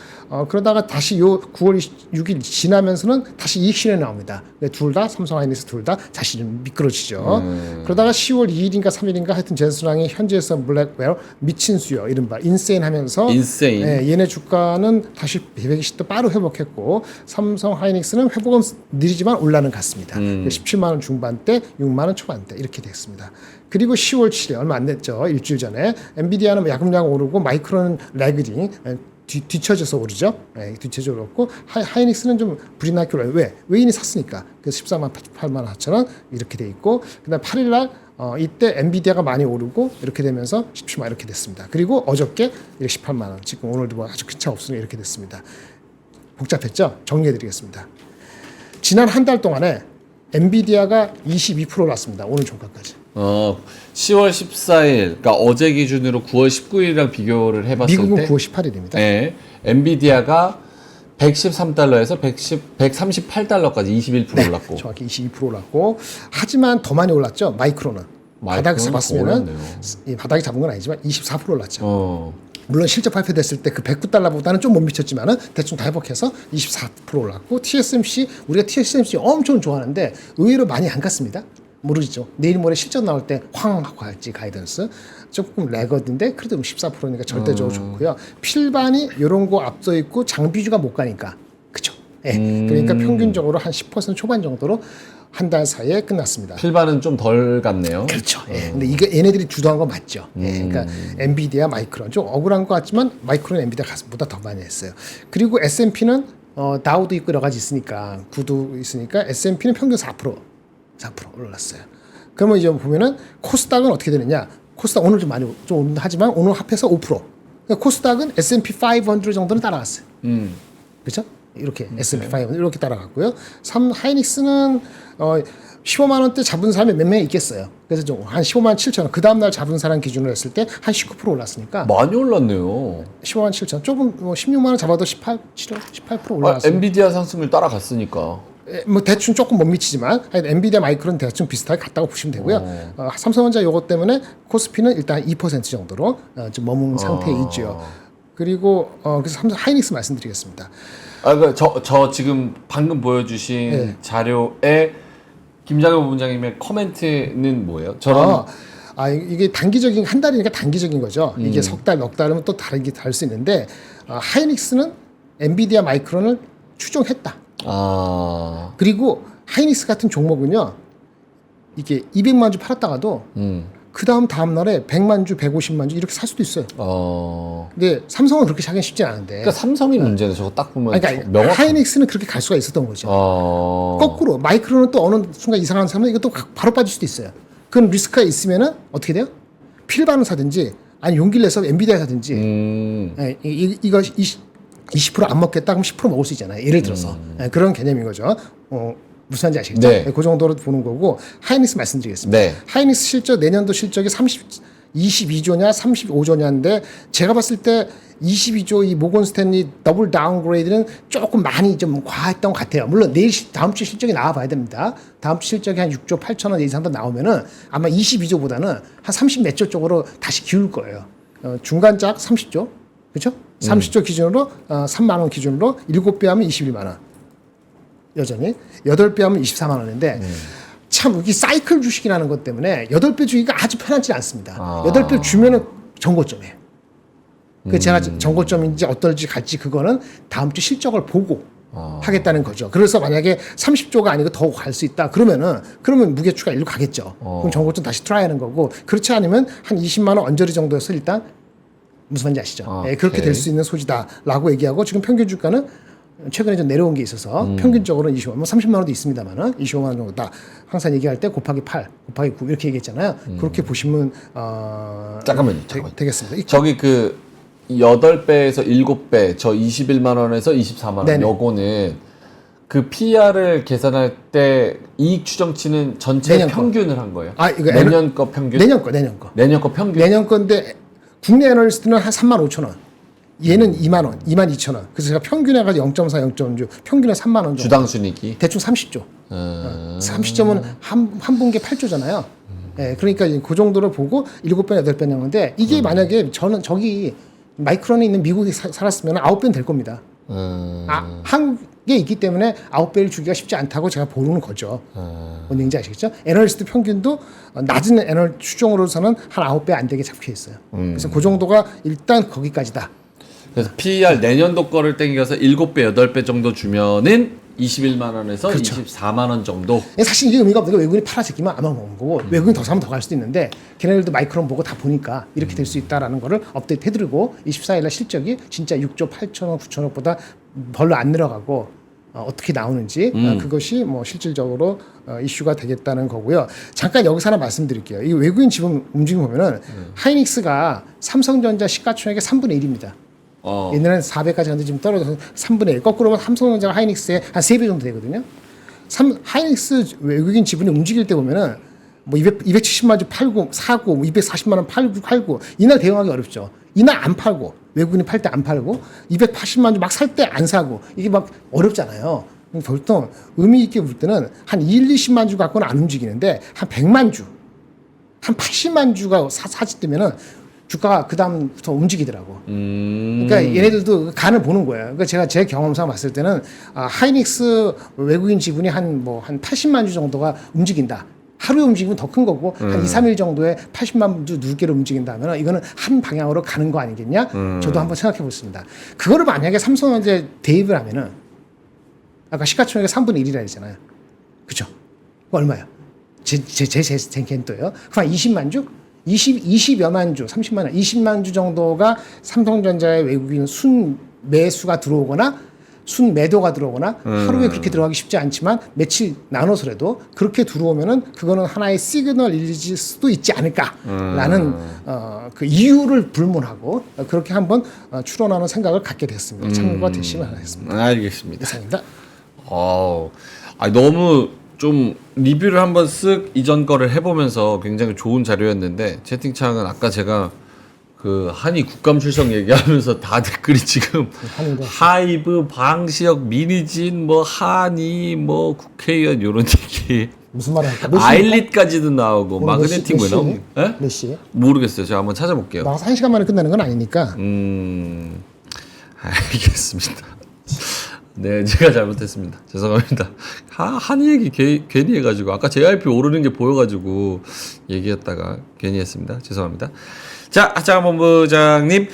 그러다가 다시 요 9월 6일 지나면서는 다시 이익 실현이 나옵니다. 둘 다 삼성 하이닉스 둘 다 다시 좀 미끄러지죠. 그러다가 10월 2일인가 3일인가 하여튼 젠슨왕이 현지에서 블랙웰 미친 수요 이른바 인세인 하면서
인세인.
예, 얘네 주가는 다시 120도 빠르 회복했고 삼성 하이닉스는 회복은 느리지만 올라는 갔습니다. 17만 원 중반대, 6만 원 초반대 이렇게 됐습니다. 그리고 10월 7일 얼마 안 됐죠. 일주일 전에 엔비디아는 야금야금 오르고 마이크론은 레그딩 뒤쳐져서 오르죠. 네, 뒤쳐져 오르고 하이닉스는 좀 불이 나게 올라요. 왜? 외인이 샀으니까. 그래서 14만 8만 4천 원 이렇게 돼 있고 그다음 8일 날 이때 엔비디아가 많이 오르고 이렇게 되면서 17만 이렇게 됐습니다. 그리고 어저께 이렇게 18만 원. 지금 오늘도 뭐 아주 큰 차 없으니 이렇게 됐습니다. 복잡했죠? 정리해드리겠습니다. 지난 한 달 동안에 엔비디아가 22% 올랐습니다. 오늘 종가까지.
10월 14일, 그러니까 어제 기준으로 9월 19일이랑 비교를 해봤을
미국은
때
9월 18일입니다.
네, 엔비디아가 113달러에서 138달러까지 21% 올랐고.
정확히 22% 올랐고 하지만 더 많이 올랐죠. 마이크론은. 바닥 잡았으면은 바닥이 잡은 건 아니지만 24% 올랐죠. 물론 실적 발표됐을 때 그 109달러보다는 좀 못 미쳤지만은 대충 다 회복해서 24% 올랐고 TSMC 우리가 TSMC 엄청 좋아하는데 의외로 많이 안 갔습니다. 모르죠. 내일 모레 실적 나올 때 황 하고 갈지 가이던스 조금 레거드인데 그래도 14%니까 절대적으로 좋고요. 필반이 이런 거 앞서 있고 장비주가 못 가니까 그죠. 예. 그러니까 평균적으로 한 10% 초반 정도로 한 달 사이에 끝났습니다.
필반은 좀 덜 갔네요.
그렇죠. 예. 근데 이게 얘네들이 주도한 거 맞죠. 예. 그러니까 엔비디아, 마이크론 좀 억울한 것 같지만 마이크론, 엔비디아 가슴보다 더 많이 했어요. 그리고 S&P는 다우도 있고 여러 가지 있으니까 구도 있으니까 S&P는 평균 4% 올랐어요. 그러면 이제 보면은 코스닥은 어떻게 되느냐? 코스닥 오늘 좀 많이 좀 오른다 하지만 오늘 합해서 5%. 그러니까 코스닥은 S&P 500 정도는 따라갔어요. 그렇죠? 이렇게 S&P 500 이렇게 따라갔고요. 하이닉스는 15만 원대 잡은 사람이 몇 명 있겠어요. 그래서 좀 한 15만 7천 원. 그 다음 날 잡은 사람 기준으로 했을 때 한 19% 올랐으니까
많이 올랐네요.
15만 7천. 조금 16만 원 잡아도 18% 올라갔어요.
엔비디아 상승률 따라갔으니까.
뭐 대충 조금 못 미치지만 엔비디아 마이크론 대충 비슷하게 갔다고 보시면 되고요. 삼성전자 요것 때문에 코스피는 일단 2% 정도로 좀 머문 상태에 있죠. 그리고 그래서 삼성 하이닉스 말씀드리겠습니다.
저 지금 방금 보여주신 자료에 김장현 부장님의 코멘트는 뭐예요? 저런
이게 단기적인 한 달이니까 단기적인 거죠. 이게 석 달, 넉 달이면 또 다르게 다를 수 있는데 하이닉스는 엔비디아 마이크론을 추종했다. 그리고 하이닉스 같은 종목은요. 이게 200만 주 팔았다가도 그 다음 날에 100만 주, 150만 주 이렇게 살 수도 있어요. 근데 삼성은 그렇게 사기는 쉽지 않은데.
그러니까 삼성이 문제는 저거 딱 보면
그러니까 하이닉스는 그렇게 갈 수가 있었던 거죠. 거꾸로 마이크론은 또 어느 순간 이상한 사람은 이것도 바로 빠질 수도 있어요. 그런 리스크가 있으면은 어떻게 돼요? 필반을 사든지 아니 용기를 내서 엔비디아 사든지 이거 20% 안 먹겠다 그럼 10% 먹을 수 있잖아요. 예를 들어서 그런 개념인 거죠. 무슨 말인지 아시겠죠?
네.
그 정도로 보는 거고 하이닉스 말씀드리겠습니다.
네.
하이닉스 실적 내년도 실적이 22조냐 35조냐인데 제가 봤을 때 22조 이 모건 스탠리 더블 다운그레이드는 조금 많이 좀 과했던 것 같아요. 물론 다음 주 실적이 나와봐야 됩니다. 다음 주 실적이 한 6조 8천 원 이상도 나오면은 아마 22조보다는 한 30 몇 조 쪽으로 다시 기울 거예요. 중간작 30조 그렇죠? 30조 기준으로 3만 원 기준으로 7배 하면 21만 원. 여전히 8배 하면 24만 원인데 참 여기 사이클 주식이라는 것 때문에 8배 주기가 아주 편하지 않습니다. 8배 주면은 정고점이에요. 그 제가 정고점인지 어떨지 갈지 그거는 다음 주 실적을 보고 하겠다는 거죠. 그래서 만약에 30조가 아니고 더 갈 수 있다 그러면 무게추가 일로 가겠죠. 그럼 정고점 다시 트라이하는 거고 그렇지 않으면 한 20만 원 언저리 정도에서 일단 무슨 말인지 아시죠? 그렇게 될 수 있는 소지다라고 얘기하고 지금 평균 주가는 최근에 좀 내려온 게 있어서 평균적으로는 25만 원, 30만 원도 있습니다만은 25만 원 정도다. 항상 얘기할 때 곱하기 8, 곱하기 9 이렇게 얘기했잖아요. 그렇게 보시면
잠깐만요.
되겠습니다.
저기 그 8배에서 7배, 저 21만 원에서 24만 원.
네네.
요거는 그 PR을 계산할 때 이익 추정치는 전체
내년
평균을 한 거예요.
이거
내년 거 평균?
내년 거.
내년 거 평균?
내년 건데 국내 애널리스트는 한 3만 5천 원. 얘는 2만 원, 2만 2천 원. 그래서 제가 평균에 가지고 0.4, 0.6, 평균에 3만 원 정도.
주당 순이익이.
대충 30조. 30점은 한 분기에 8조잖아요. 예, 그러니까 그 정도를 보고 7배, 8배 나오는데 이게 만약에 저는 저기 마이크론에 있는 미국에 살았으면 9배는 될 겁니다. 한국에 있기 때문에 9배를 주기가 쉽지 않다고 제가 보는 거죠. 뭔 얘기인지 아시겠죠? 애널리스트 평균도 낮은 애널 추종으로서는 한 9배 안 되게 잡혀 있어요. 그래서 그 정도가 일단 거기까지다.
그래서 PER 내년도 거를 땡겨서 7배, 8배 정도 주면은 21만 원에서
그렇죠.
24만 원 정도.
사실 이게 의미가 없는 게 외국인이 팔아제끼면 아마 먹는 거고 외국인이 더 사면 더 갈 수도 있는데 걔네들도 마이크론 보고 다 보니까 이렇게 될 수 있다라는 거를 업데이트 해드리고 24일날 실적이 진짜 6조 8천억 9천억보다 별로 안 늘어가고 어떻게 나오는지 그것이 뭐 실질적으로 이슈가 되겠다는 거고요. 잠깐 여기서 하나 말씀드릴게요. 이 외국인 지분 움직임 보면은 하이닉스가 삼성전자 시가총액의 3분의 1입니다. 옛날에는 400까지 갔는데 지금 떨어져서 3분의 1. 거꾸로 보면 삼성전자가 하이닉스의 한 3배 정도 되거든요. 하이닉스 외국인 지분이 움직일 때 보면은 뭐 270만 주 팔고 사고 뭐 240만 원 팔고 이날 대응하기 어렵죠. 이날 안 팔고 외국인이 팔 때 안 팔고 280만 주 막 살 때 안 사고 이게 막 어렵잖아요. 보통 의미 있게 볼 때는 한 20만 주 갖고는 안 움직이는데 한 100만 주, 한 80만 주가 사짓되면은 주가가 그 다음부터 움직이더라고. 그러니까 얘네들도 간을 보는 거예요. 그러니까 제가 제 경험상 봤을 때는 하이닉스 외국인 지분이 한 80만 주 정도가 움직인다. 하루에 움직이면 더 큰 거고 한 2, 3일 정도에 80만 주 누계로 움직인다면 이거는 한 방향으로 가는 거 아니겠냐? 저도 한번 생각해 보겠습니다. 그거를 만약에 삼성전자에 대입을 하면은 아까 시가총액의 3분의 1이라 했잖아요. 그죠? 그거 얼마야? 제 겐또요. 그럼 20만 주? 20여만 주, 30만 원, 20만 주 정도가 삼성전자의 외국인 순 매수가 들어오거나 순 매도가 들어오거나 하루에 그렇게 들어가기 쉽지 않지만 며칠 나눠서라도 그렇게 들어오면은 그거는 하나의 시그널일 수도 있지 않을까라는 그 이유를 불문하고 그렇게 한번 추론하는 생각을 갖게 됐습니다. 참고가 되시면 하겠습니다.
알겠습니다.
이상입니다.
너무 좀 리뷰를 한번 쓱 이전 거를 해보면서 굉장히 좋은 자료였는데 채팅창은 아까 제가 그 한이 국감 출석 얘기하면서 다 댓글이 지금 하이브, 방시혁, 미니진, 뭐 한이, 뭐 국회의원 이런 얘기.
무슨 말을 할까?
아일릿까지도 나오고 마그네틱 뭐 나오고.
몇 시에?
모르겠어요. 제가 한번 찾아볼게요.
나가서 1시간 만에 끝나는 건 아니니까.
알겠습니다. 네, 제가 잘못했습니다. 죄송합니다. 한이 얘기 괜히 해가지고 아까 JRP 오르는 게 보여가지고 얘기했다가 괜히 했습니다. 죄송합니다. 자, 하창한 본부장님,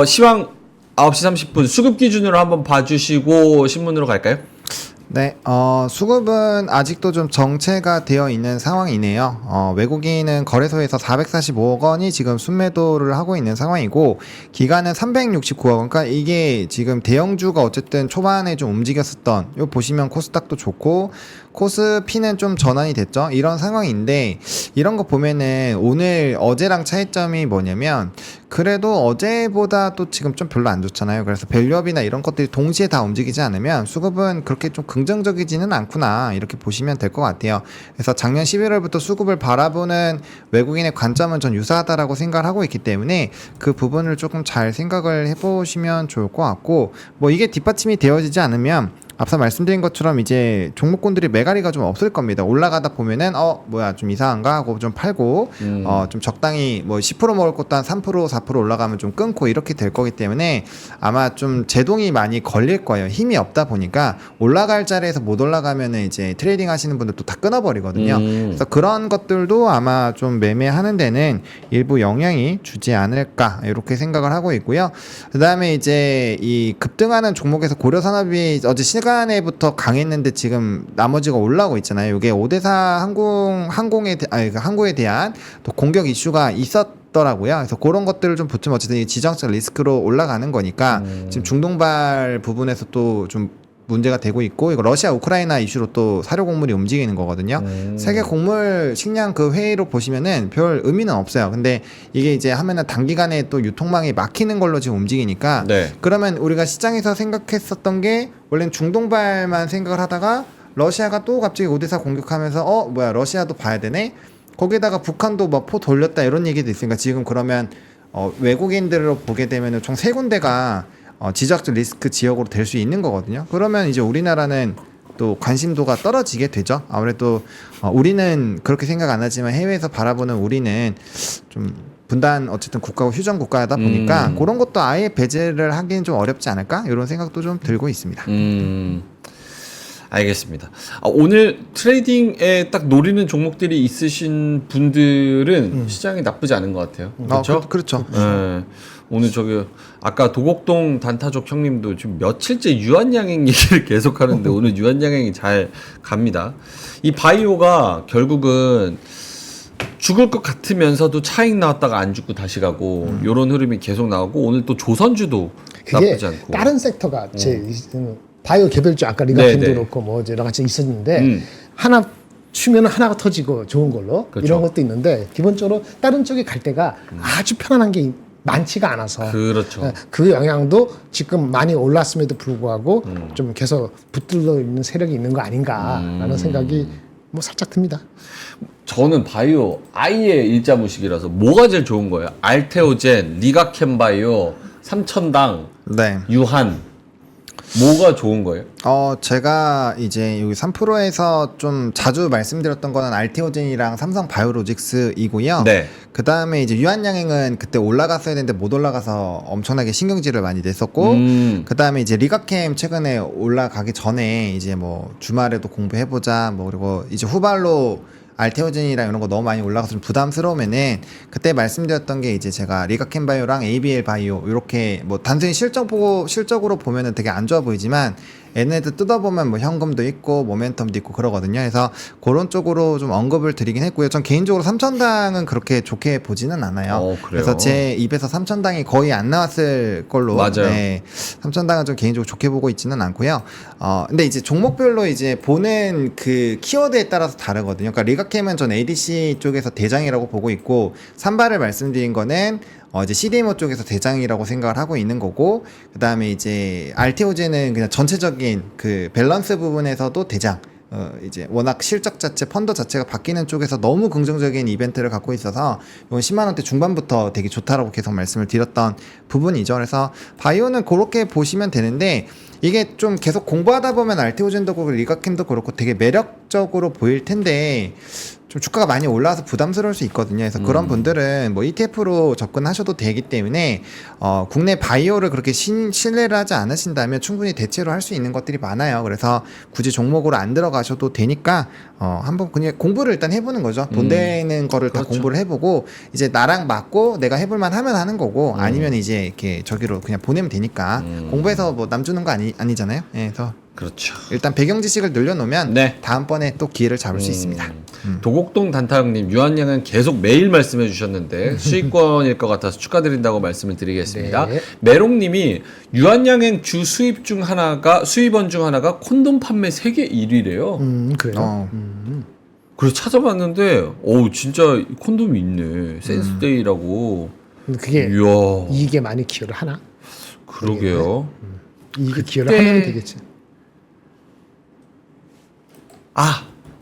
시황 9시 30분 수급 기준으로 한번 봐주시고 신문으로 갈까요?
네, 수급은 아직도 좀 정체가 되어 있는 상황이네요. 외국인은 거래소에서 445억 원이 지금 순매도를 하고 있는 상황이고, 기간은 369억 원. 그러니까 이게 지금 대형주가 어쨌든 초반에 좀 움직였었던, 요 보시면 코스닥도 좋고, 코스피는 좀 전환이 됐죠. 이런 상황인데, 이런 거 보면은 오늘 어제랑 차이점이 뭐냐면, 그래도 어제보다 또 지금 좀 별로 안 좋잖아요. 그래서 밸류업이나 이런 것들이 동시에 다 움직이지 않으면 수급은 그렇게 좀 긍정적이지는 않구나 이렇게 보시면 될 것 같아요. 그래서 작년 11월부터 수급을 바라보는 외국인의 관점은 전 유사하다라고 생각을 하고 있기 때문에 그 부분을 조금 잘 생각을 해보시면 좋을 것 같고, 뭐 이게 뒷받침이 되어지지 않으면 앞서 말씀드린 것처럼 이제 종목군들이 매가리가 좀 없을 겁니다. 올라가다 보면은 뭐야 좀 이상한가 하고 좀 팔고 좀 적당히 뭐 10% 먹을 것도 한 3% 4% 올라가면 좀 끊고 이렇게 될 거기 때문에 아마 좀 제동이 많이 걸릴 거예요. 힘이 없다 보니까 올라갈 자리에서 못 올라가면은 이제 트레이딩 하시는 분들도 다 끊어버리거든요. 그래서 그런 것들도 아마 좀 매매하는 데는 일부 영향이 주지 않을까 이렇게 생각을 하고 있고요. 그 다음에 이제 이 급등하는 종목에서 고려산업이 어제 시간에부터 강했는데 지금 나머지가 올라오고 있잖아요. 이게 5대4 항공에 대한 또 공격 이슈가 있었더라고요. 그래서 그런 것들을 좀 붙으면 어쨌든 이 지정적 리스크로 올라가는 거니까 지금 중동발 부분에서 또 좀 문제가 되고 있고, 이거 러시아 우크라이나 이슈로 또 사료 곡물이 움직이는 거거든요. 세계 곡물 식량 그 회의로 보시면은 별 의미는 없어요. 근데 이게 이제 하면은 단기간에 또 유통망이 막히는 걸로 지금 움직이니까
네.
그러면 우리가 시장에서 생각했었던 게 원래는 중동발만 생각을 하다가 러시아가 또 갑자기 5대4 공격하면서 뭐야 러시아도 봐야 되네. 거기에다가 북한도 막 포 돌렸다 이런 얘기도 있으니까 지금 그러면 외국인들로 보게 되면 총 3군데가 지정학적 리스크 지역으로 될 수 있는 거거든요. 그러면 이제 우리나라는 또 관심도가 떨어지게 되죠. 아무래도 우리는 그렇게 생각 안 하지만 해외에서 바라보는 우리는 좀 분단 어쨌든 국가고 휴전 국가다 보니까 그런 것도 아예 배제를 하기는 좀 어렵지 않을까 이런 생각도 좀 들고 있습니다.
알겠습니다. 오늘 트레이딩에 딱 노리는 종목들이 있으신 분들은 시장이 나쁘지 않은 것 같아요. 그렇죠?
그렇죠.
네. 오늘 저기 아까 도곡동 단타족 형님도 지금 며칠째 유한양행 얘기를 계속 하는데 오늘 유한양행이 잘 갑니다. 이 바이오가 결국은 죽을 것 같으면서도 차익 나왔다가 안 죽고 다시 가고 요런 흐름이 계속 나오고 오늘 또 조선주도
그게
나쁘지 않고
다른 섹터가 바이오 개별주 아까 리가캔도
네네.
그렇고 뭐 여러 가지 있었는데 하나 추면 하나가 터지고 좋은 걸로
그렇죠.
이런 것도 있는데 기본적으로 다른 쪽에 갈 때가 아주 편안한 게 많지가 않아서
그렇죠.
그 영향도 지금 많이 올랐음에도 불구하고 좀 계속 붙들러 있는 세력이 있는 거 아닌가라는 생각이 뭐 살짝 듭니다.
저는 바이오 아예 일자무식이라서 뭐가 제일 좋은 거예요? 알테오젠, 리가캔바이오, 삼천당,
네.
유한 뭐가 좋은 거예요?
제가 이제 여기 3프로에서 좀 자주 말씀드렸던 거는 알테오젠이랑 삼성 바이오로직스이고요.
네.
그 다음에 이제 유한양행은 그때 올라갔어야 되는데 못 올라가서 엄청나게 신경질을 많이 냈었고, 그 다음에 이제 리가캠 최근에 올라가기 전에 이제 뭐 주말에도 공부해보자, 뭐 그리고 이제 후발로 알테오젠이랑 이런 거 너무 많이 올라가서 좀 부담스러우면은 그때 말씀드렸던 게 이제 제가 리가캠 바이오랑 ABL 바이오 이렇게 뭐 단순히 실적으로 보면은 되게 안 좋아 보이지만 얘네들 뜯어보면 뭐 현금도 있고 모멘텀도 있고 그러거든요. 그래서 그런 쪽으로 좀 언급을 드리긴 했고요. 전 개인적으로 삼천당은 그렇게 좋게 보지는 않아요.
그래요?
그래서 제 입에서 삼천당이 거의 안 나왔을 걸로.
맞아요.
네, 삼천당은 좀 개인적으로 좋게 보고 있지는 않고요. 근데 이제 종목별로 이제 보는 그 키워드에 따라서 다르거든요. 그러니까 리가캠은 전 ADC 쪽에서 대장이라고 보고 있고 삼바를 말씀드린 거는 이제 CDMO 쪽에서 대장이라고 생각을 하고 있는 거고, 그 다음에 이제 알테오젠은 그냥 전체적인 그 밸런스 부분에서도 대장. 이제 워낙 실적 자체, 펀더 자체가 바뀌는 쪽에서 너무 긍정적인 이벤트를 갖고 있어서 이건 10만 원대 중반부터 되게 좋다라고 계속 말씀을 드렸던 부분이죠. 그래서 바이오는 그렇게 보시면 되는데 이게 좀 계속 공부하다 보면 알테오젠도 그렇고 리가캠도 그렇고 되게 매력적으로 보일 텐데 좀 주가가 많이 올라와서 부담스러울 수 있거든요. 그래서 그런 분들은 뭐 ETF로 접근하셔도 되기 때문에 국내 바이오를 그렇게 신뢰를 하지 않으신다면 충분히 대체로 할 수 있는 것들이 많아요. 그래서 굳이 종목으로 안 들어가셔도 되니까 한번 그냥 공부를 일단 해보는 거죠. 돈 되는 거를 다
그렇죠.
공부를 해보고 이제 나랑 맞고 내가 해볼만 하면 하는 거고 아니면 이제 이렇게 저기로 그냥 보내면 되니까 공부해서 뭐 남 주는 거 아니잖아요. 예, 그래서
그렇죠.
일단 배경 지식을 늘려놓으면
네.
다음번에 또 기회를 잡을 수 있습니다.
도곡동 단타형님 유한양은 계속 매일 말씀해 주셨는데 수익권일 것 같아서 축하드린다고 말씀을 드리겠습니다.
네.
메롱님이 유한양행 주 수입원 중 하나가 콘돔 판매 세계 1위래요.
그래요.
그래서 찾아봤는데 진짜 콘돔이 있네. 센스데이라고.
근데 그게
이야,
이익에 많이 기여를 하나?
그러게요.
이익에 기여를 하면 되겠지.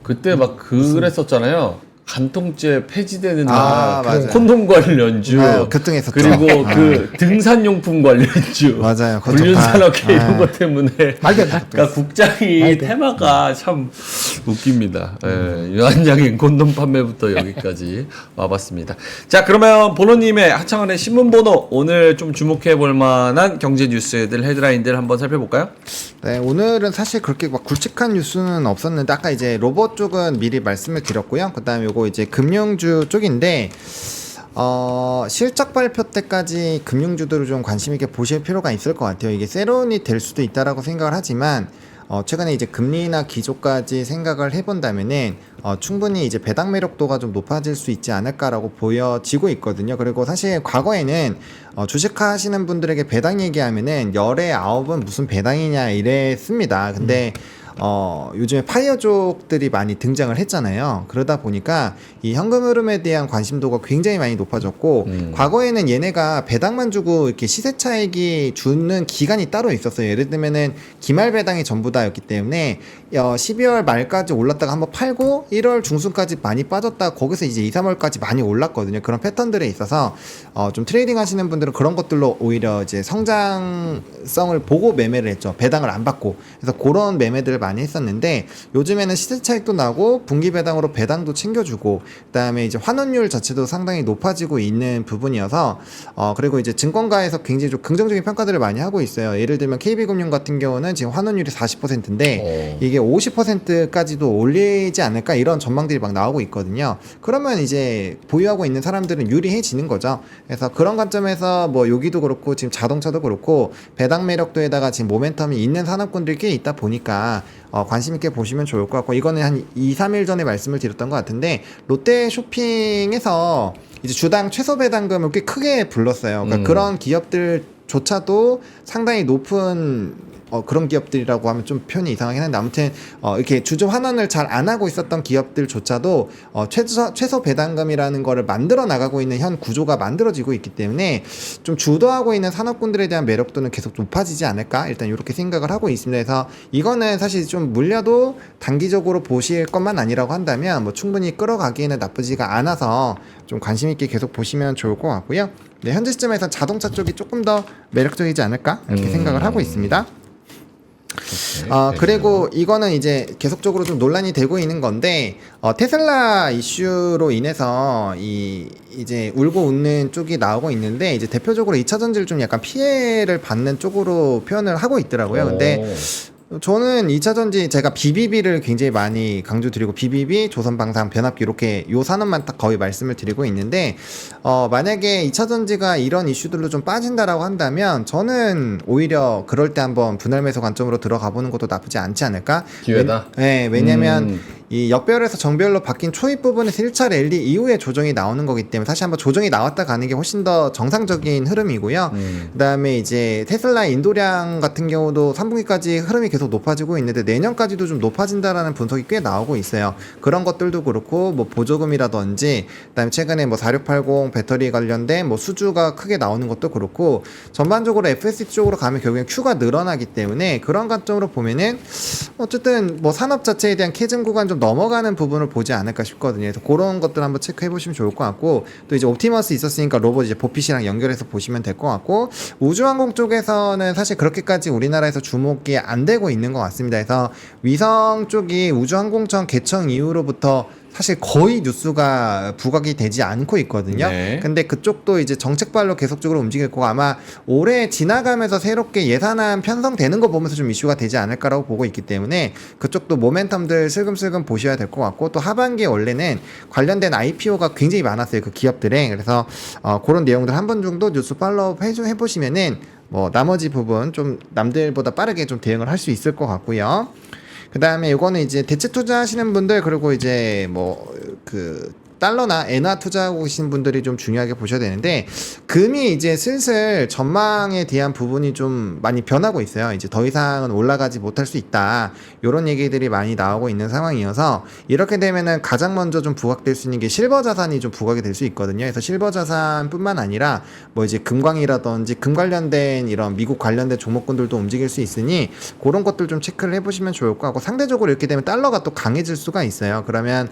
그때 막 그랬었잖아요. 간통죄 폐지되는 날
맞아요.
콘돔 관련주
급등했었죠.
그리고 그 등산용품 관련주
맞아요. 그거
불륜산업계 이런 것 때문에
말도 안 돼.
그러니까 국장이 테마가 참 웃깁니다. 유한양행 콘돔 판매부터 여기까지 와봤습니다. 자, 그러면 보노님의 하창원의 신문번호 오늘 좀 주목해 볼 만한 경제 뉴스들 헤드라인들 한번 살펴볼까요?
네, 오늘은 사실 그렇게 막 굵직한 뉴스는 없었는데 아까 이제 로봇 쪽은 미리 말씀을 드렸고요. 그다음에 요거 이제 금융주 쪽인데 실적 발표 때까지 금융주들을 좀 관심 있게 보실 필요가 있을 것 같아요. 이게 세론이 될 수도 있다라고 생각을 하지만 최근에 이제 금리나 기조까지 생각을 해본다면은 충분히 이제 배당 매력도가 좀 높아질 수 있지 않을까라고 보여지고 있거든요. 그리고 사실 과거에는 주식하시는 분들에게 배당 얘기하면은 열의 9은 무슨 배당이냐 이랬습니다. 근데 요즘에 파이어족들이 많이 등장을 했잖아요. 그러다 보니까 이 현금 흐름에 대한 관심도가 굉장히 많이 높아졌고 과거에는 얘네가 배당만 주고 이렇게 시세 차익이 주는 기간이 따로 있었어요. 예를 들면은 기말 배당이 전부 다였기 때문에 12월 말까지 올랐다가 한번 팔고 1월 중순까지 많이 빠졌다가 거기서 이제 2, 3월까지 많이 올랐거든요. 그런 패턴들에 있어서 좀 트레이딩 하시는 분들은 그런 것들로 오히려 이제 성장성을 보고 매매를 했죠. 배당을 안 받고. 그래서 그런 매매들을 많이 했었는데 요즘에는 시세 차익도 나고 분기 배당으로 배당도 챙겨주고 그다음에 이제 환원율 자체도 상당히 높아지고 있는 부분이어서 그리고 이제 증권가에서 굉장히 좀 긍정적인 평가들을 많이 하고 있어요. 예를 들면 KB금융 같은 경우는 지금 환원율이 40%인데 이게 50%까지도 올리지 않을까 이런 전망들이 막 나오고 있거든요. 그러면 이제 보유하고 있는 사람들은 유리해지는 거죠. 그래서 그런 관점에서 뭐 여기도 그렇고 지금 자동차도 그렇고 배당 매력도에다가 지금 모멘텀이 있는 산업군들이 꽤 있다 보니까 관심 있게 보시면 좋을 것 같고 이거는 한 2, 3일 전에 말씀을 드렸던 것 같은데 롯데 쇼핑에서 이제 주당 최소 배당금을 꽤 크게 불렀어요. 그러니까 그런 기업들조차도 상당히 높은 그런 기업들이라고 하면 좀 표현이 이상하긴 한데 아무튼 이렇게 주주 환원을 잘 안 하고 있었던 기업들조차도 최소 배당금이라는 거를 만들어 나가고 있는 현 구조가 만들어지고 있기 때문에 좀 주도하고 있는 산업군들에 대한 매력도는 계속 높아지지 않을까 일단 이렇게 생각을 하고 있습니다. 그래서 이거는 사실 좀 물려도 단기적으로 보실 것만 아니라고 한다면 뭐 충분히 끌어가기에는 나쁘지가 않아서 좀 관심 있게 계속 보시면 좋을 것 같고요. 네, 현재 시점에서 자동차 쪽이 조금 더 매력적이지 않을까 이렇게 생각을 하고 있습니다. 그리고 이거는 이제 계속적으로 좀 논란이 되고 있는 건데 테슬라 이슈로 인해서 이제 울고 웃는 쪽이 나오고 있는데 이제 대표적으로 2차 전지를 좀 약간 피해를 받는 쪽으로 표현을 하고 있더라고요. 근데 저는 2차 전지 제가 BBB를 굉장히 많이 강조드리고 BBB, 조선방산, 변압기 이렇게 요 산업만 딱 거의 말씀을 드리고 있는데 만약에 2차 전지가 이런 이슈들로 좀 빠진다라고 한다면 저는 오히려 그럴 때 한번 분할 매수 관점으로 들어가 보는 것도 나쁘지 않지 않을까?
기회다.
네, 왜냐면 이 역별에서 정별로 바뀐 초입 부분에서 1차 랠리 이후에 조정이 나오는 거기 때문에 사실 한번 조정이 나왔다 가는 게 훨씬 더 정상적인 흐름이고요. 그다음에 이제 테슬라 인도량 같은 경우도 3분기까지 흐름이 계속 높아지고 있는데 내년까지도 좀 높아진다라는 분석이 꽤 나오고 있어요. 그런 것들도 그렇고 뭐 보조금이라든지 그다음에 최근에 뭐 4680 배터리 관련된 뭐 수주가 크게 나오는 것도 그렇고 전반적으로 FSD 쪽으로 가면 결국엔 Q가 늘어나기 때문에 그런 관점으로 보면은 어쨌든 뭐 산업 자체에 대한 캐즘 구간 좀 넘어가는 부분을 보지 않을까 싶거든요. 그래서 그런 것들 한번 체크해 보시면 좋을 것 같고 또 이제 옵티머스 있었으니까 로봇 이제 보핏이랑 연결해서 보시면 될 것 같고 우주항공 쪽에서는 사실 그렇게까지 우리나라에서 주목이 안 되고 있는 것 같습니다. 그래서 위성 쪽이 우주항공청 개청 이후로부터 사실 거의 뉴스가 부각이 되지 않고 있거든요.
네.
근데 그쪽도 이제 정책발로 계속적으로 움직일 거고 아마 올해 지나가면서 새롭게 예산안 편성되는 거 보면서 좀 이슈가 되지 않을까라고 보고 있기 때문에 그쪽도 모멘텀들 슬금슬금 보셔야 될 것 같고 또 하반기에 원래는 관련된 IPO가 굉장히 많았어요. 그 기업들에. 그래서 그런 내용들 한 번 정도 뉴스 팔로우 해보시면은 뭐 나머지 부분 좀 남들보다 빠르게 좀 대응을 할 수 있을 것 같고요. 그 다음에 이거는 이제 대체 투자하시는 분들 그리고 이제 뭐 달러나 엔화 투자하고 계신 분들이 좀 중요하게 보셔야 되는데 금이 이제 슬슬 전망에 대한 부분이 좀 많이 변하고 있어요. 이제 더 이상은 올라가지 못할 수 있다. 이런 얘기들이 많이 나오고 있는 상황이어서 이렇게 되면은 가장 먼저 좀 부각될 수 있는 게 실버 자산이 좀 부각이 될 수 있거든요. 그래서 실버 자산뿐만 아니라 뭐 이제 금광이라든지 금 관련된 이런 미국 관련된 종목군들도 움직일 수 있으니 그런 것들 좀 체크를 해보시면 좋을 것 같고 상대적으로 이렇게 되면 달러가 또 강해질 수가 있어요. 그러면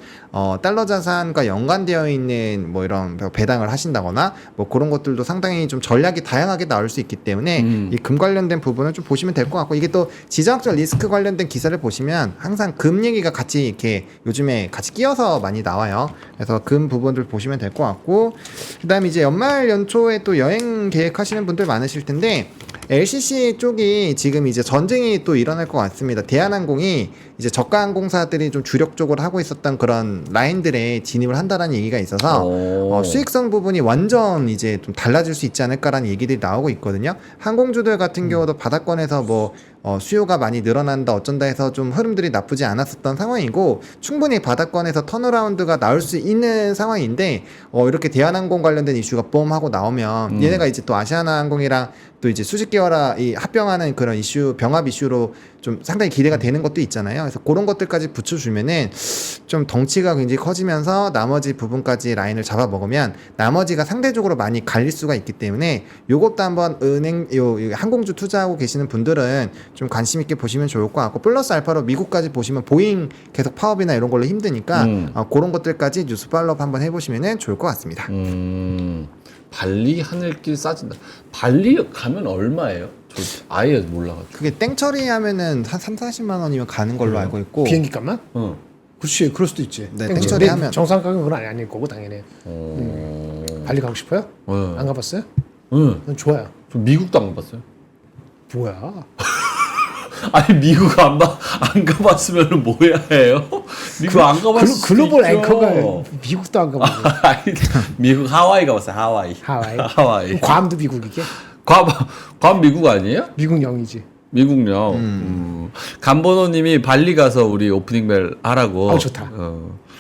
달러 자산과 연관되어 있는 뭐 이런 배당을 하신다거나 뭐 그런 것들도 상당히 좀 전략이 다양하게 나올 수 있기 때문에 이 금 관련된 부분을 좀 보시면 될 것 같고 이게 또 지정학적 리스크 관련된 기사를 보시면 항상 금 얘기가 같이 이렇게 요즘에 같이 끼어서 많이 나와요. 그래서 금 부분들 보시면 될 것 같고 그다음에 이제 연말 연초에 또 여행 계획하시는 분들 많으실 텐데 LCC 쪽이 지금 이제 전쟁이 또 일어날 것 같습니다. 대한항공이 이제 저가 항공사들이 좀 주력적으로 하고 있었던 그런 라인들에 진입을 한다라는 얘기가 있어서 수익성 부분이 완전 이제 좀 달라질 수 있지 않을까라는 얘기들이 나오고 있거든요. 항공주들 같은 경우도 바닥권에서 뭐 수요가 많이 늘어난다 어쩐다 해서 좀 흐름들이 나쁘지 않았었던 상황이고 충분히 바닥권에서 턴어라운드가 나올 수 있는 상황인데 이렇게 대한항공 관련된 이슈가 봄 하고 나오면 얘네가 이제 또 아시아나항공이랑 또 이제 수직 계열화 이 합병하는 그런 이슈 병합 이슈로 좀 상당히 기대가 되는 것도 있잖아요. 그래서 그런 것들까지 붙여주면은 좀 덩치가 굉장히 커지면서 나머지 부분까지 라인을 잡아먹으면 나머지가 상대적으로 많이 갈릴 수가 있기 때문에 요것도 한번 요 항공주 투자하고 계시는 분들은 좀 관심 있게 보시면 좋을 것 같고, 플러스 알파로 미국까지 보시면 보잉 계속 파업이나 이런 걸로 힘드니까 그런 것들까지 뉴스 팔로업 한번 해보시면 좋을 것 같습니다.
발리 하늘길 싸진다. 발리 가면 얼마예요? 저 아예 몰라가지고.
그게 땡처리 하면은 한 3, 40만 원이면 가는 걸로 알고 있고.
비행기 값만?
응.
그렇지, 그럴 수도 있지.
네,
땡처리
땡처리 하면.
정상 가격은 아닐 거고 당연히. 발리 가고 싶어요?
응.
안 가봤어요?
응.
좋아요.
저 미국도 안 가봤어요.
뭐야?
아니 미국 안 가봤으면 뭐 해야 해요? 미국 안 가봤을 수도
글로벌
있죠.
앵커가 미국도 안 가보고.
아니, 미국 하와이 가봤어요. 하와이.
하와이. 괌도 미국이게?
괌 미국 아니에요?
미국 영이지.
미국요. 간번호님이 발리 가서 우리 오프닝 벨 하라고.
아, 좋다.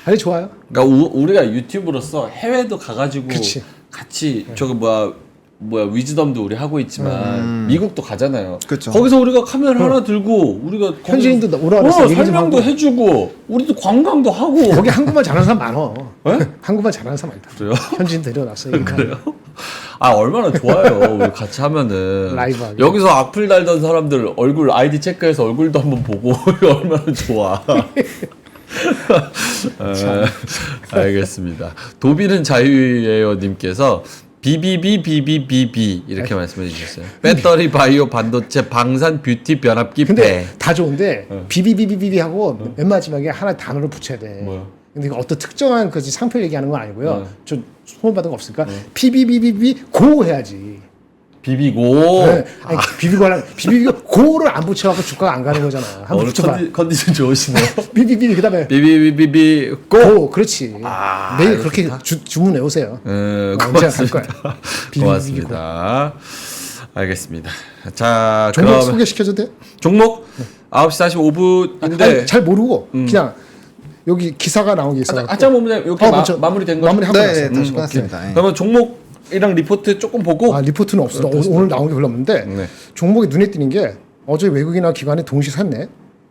발리 좋아요.
그러니까 우리가 유튜브로서 해외도 가가지고
그치.
같이 저거 뭐야 위즈덤도 우리 하고 있지만 미국도 가잖아요.
그쵸.
거기서 우리가 카메라 하나 들고 우리가
현지인도 오라 그래서 얘기 좀
설명도
하고.
해주고 우리도 관광도 하고.
거기 한국말 잘하는 사람 많어.
네?
한국말 잘하는 사람 많다.
그래요?
현지인 데려놨어.
그래요? 아 얼마나 좋아요. 우리 같이 하면은
라이브하게.
여기서 악플 달던 사람들 얼굴 아이디 체크해서 얼굴도 한번 보고 얼마나 좋아. 알겠습니다. 도비는 자유예요 님께서 BBB 이렇게 말씀해 주셨어요. 배터리, 바이오, 반도체, 방산, 뷰티, 변압기,
근데
배.
다 좋은데 비비비비비 하고 맨 마지막에 하나 단어를 붙여야 돼.
뭐야?
근데 이거 어떤 특정한 그 상표 얘기하는 건 아니고요. 저 소문 받은 거 없으니까 비비비비비 고 해야지.
비비고.
네. 아니, 비비비고 고를 안 붙여갖고 주가가 안 가는 거잖아. 한번
오늘
붙여봐.
컨디션 좋으시네요.
비비비비 그다음에
비비비비비 고.
고 그렇지.
아,
매일 그렇게 주문해 오세요. 언제 할
고맙습니다.
거야.
고맙습니다. 알겠습니다. 자,
종목
그럼
소개시켜줘도 돼?
종목 9시 45분인데
아니, 잘 모르고 그냥 여기 기사가 나온 게 있어.
아짜 모면 이렇게
먼저
마무리된 거죠?
마무리하고
네,
났어.
네, 다시 끝났습니다. 예.
그러면 종목이랑 리포트 조금 보고
아 리포트는 없어. 오늘 나온 게 별로 없는데
네.
종목이 눈에 띄는 게 어제 외국이나 기관이 동시 샀네.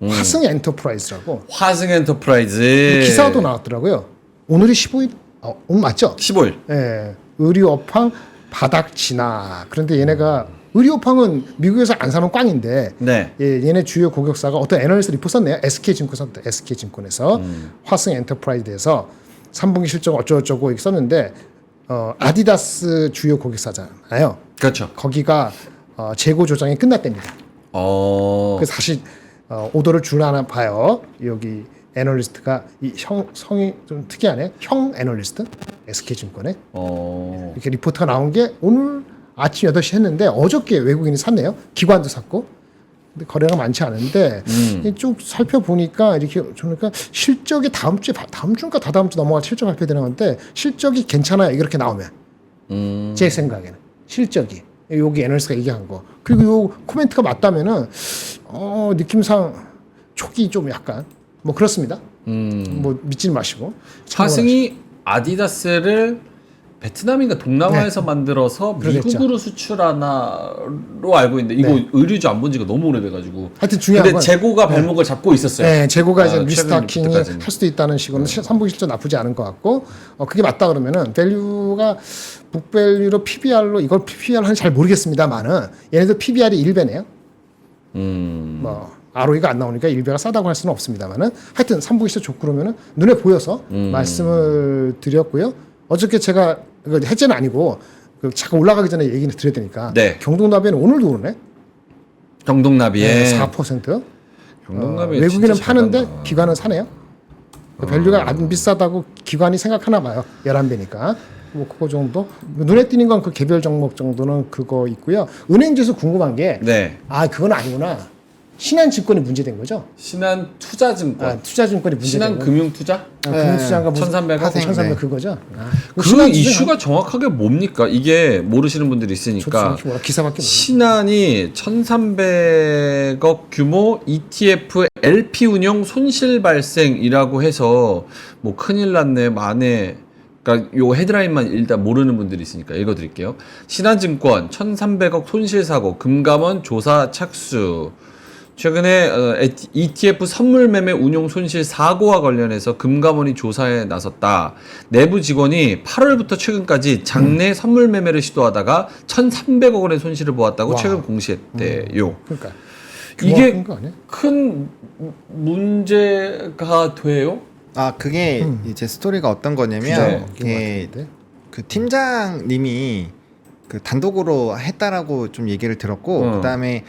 화승 엔터프라이즈라고
화승 엔터프라이즈
기사도 나왔더라고요. 오늘이 15일. 오늘 맞죠?
15일.
예. 의류업황 바닥 진화. 그런데 얘네가 의류업황은 미국에서 안 사는 꽝인데
네.
예, 얘네 주요 고객사가 어떤 애널리스트 리포트 썼네요. SK증권 썼대. SK증권에서 화승 엔터프라이즈에서 3분기 실적 어쩌고저쩌고 이렇게 썼는데 아디다스 주요 고객사잖아요.
그렇죠.
거기가 재고 조정이 끝났답니다. 그래서 다시 오더를 주려나 봐요. 여기 애널리스트가 이 성이 좀 특이하네. 형 애널리스트 SK증권에 이렇게 리포트가 나온 게 오늘 아침 8시 했는데 어저께 외국인이 샀네요. 기관도 샀고. 근데 거래가 많지 않은데 쭉 살펴보니까 이렇게 그러니까 실적이 다음 주인가 다다음 주 넘어갈 실적 발표되는 건데 실적이 괜찮아요. 이렇게 나오면 제 생각에는 실적이 여기 애널리스트가 얘기한 거 그리고 요 코멘트가 맞다면은 느낌상 촉이 좀 약간 뭐 그렇습니다. 뭐 믿지는 마시고
화승이 아디다스를 베트남인가 동남아에서 만들어서
그러겠죠.
미국으로 수출하나로 알고 있는데 이거
네.
의류주 안 본 지가 너무 오래돼가지고.
하여튼 중요한
근데
건
재고가 발목을 잡고 있었어요.
네, 재고가 이제
최근
리스타킹이
리포트까지는.
할 수도 있다는 식으로 3분기 실적 나쁘지 않은 것 같고 그게 맞다 그러면은 밸류가 북밸류로 PBR로 이걸 PBR 하는지 잘 모르겠습니다만은 얘네들 PBR이 1배네요. 뭐 ROE가 안 나오니까 1배가 싸다고 할 수는 없습니다만은 하여튼 3분기 실적 좋고 그러면은 눈에 보여서 말씀을 드렸고요. 어저께 제가 이거 해제는 아니고 잠깐 올라가기 전에 얘기는 드려야 되니까
네.
경동나비에는 오늘도 오르네.
경동나비에
4%.
경동나비에
외국인은
진짜
파는데
잘한다.
기관은 사네요. 그 밸류가 안 비싸다고 기관이 생각하나 봐요. 11배니까. 뭐 그거 정도. 눈에 띄는 건 그 개별 종목 정도는 그거 있고요. 은행지수 궁금한 게
네.
그건 아니구나. 신한증권이 문제된 거죠.
신한투자증권.
투자증권이 문제된 거.
신한금융투자?
금융투자가
1300 하고
1300 그거죠.
그 이슈가 정확하게 뭡니까? 이게 모르시는 분들이 있으니까
기사밖에 몰라.
신한이 1,300억 규모 ETF LP 운용 손실 발생이라고 해서 뭐 큰일 났네, 만에. 그러니까 요 헤드라인만 일단 모르는 분들이 있으니까 읽어드릴게요. 신한증권 1,300억 손실 사고 금감원 조사 착수. 최근에 ETF 선물 매매 운용 손실 사고와 관련해서 금감원이 조사에 나섰다. 내부 직원이 8월부터 최근까지 장내 선물 매매를 시도하다가 1,300억 원의 손실을 보았다고
와.
최근 공시했대요.
그러니까
이게
큰 거 아니야?
큰 문제가 돼요?
아 그게 이제 스토리가 어떤 거냐면 이게 그 팀장님이 그 단독으로 했다라고 좀 얘기를 들었고 그다음에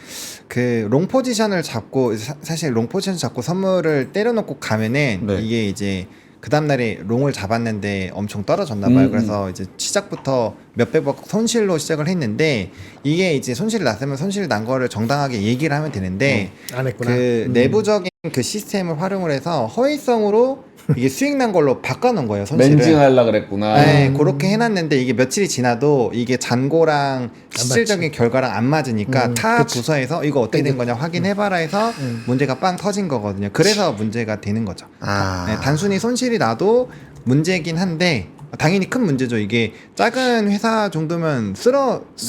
그 롱 포지션을 잡고 사실 롱 포지션 잡고 선물을 때려놓고 가면은
네.
이게 이제 그 다음날에 롱을 잡았는데 엄청 떨어졌나 봐요. 그래서 이제 시작부터 몇백억 손실로 시작을 했는데 이게 이제 손실이 났으면 손실 난 거를 정당하게 얘기를 하면 되는데
안 했구나.
그 내부적인 그 시스템을 활용을 해서 허위성으로 이게 수익 난 걸로 바꿔놓은 거예요. 손실을.
멘징하려고 그랬구나.
네, 그렇게 해놨는데 이게 며칠이 지나도 이게 잔고랑 실질적인 결과랑 안 맞으니까 타
그치.
부서에서 이거 어떻게 된 거냐 확인해봐라 해서 문제가 빵 터진 거거든요. 그래서 문제가 되는 거죠.
아.
네, 단순히 손실이 나도 문제긴 한데 당연히 큰 문제죠. 이게 작은 회사 정도면